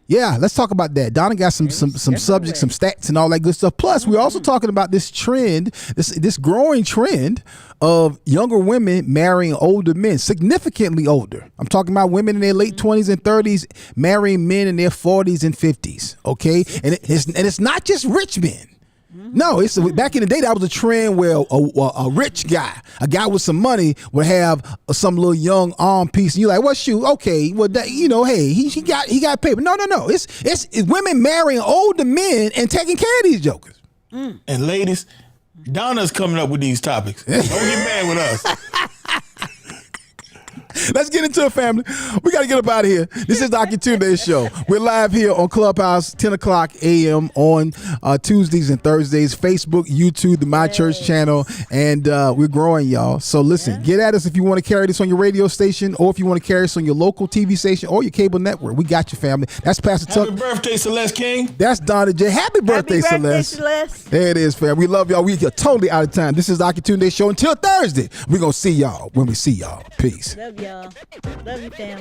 Yeah, let's talk about that. Donna got some subjects, some stats, and all that good stuff. Plus, we're also talking about this trend, this growing trend of younger women marrying older men, significantly older. I'm talking about women in their late 20s and 30s marrying men in their 40s and 50s. Okay, and it's not just rich men. No, it's back in the day that was a trend where a rich guy, a guy with some money, would have some little young arm piece, and you're like, "Well, shoot, okay, well, that, hey, he got paper." No, it's women marrying older men and taking care of these jokers. And ladies, Donna's coming up with these topics. Don't get mad with us. Let's get into it, family. We got to get up out of here. This is the Akintunde Show. We're live here on Clubhouse, 10 o'clock a.m. on Tuesdays and Thursdays. Facebook, YouTube, the My Church channel, and we're growing, y'all. So listen, get at us if you want to carry this on your radio station, or if you want to carry this on your local TV station or your cable network. We got you, family. That's Pastor Tuck. Happy birthday, Celeste King. That's Donna J. Happy birthday, Celeste. There it is, fam. We love y'all. We are totally out of time. This is the Akintunde Show. Until Thursday, we're going to see y'all when we see y'all. Peace. Love y'all. Love you, family.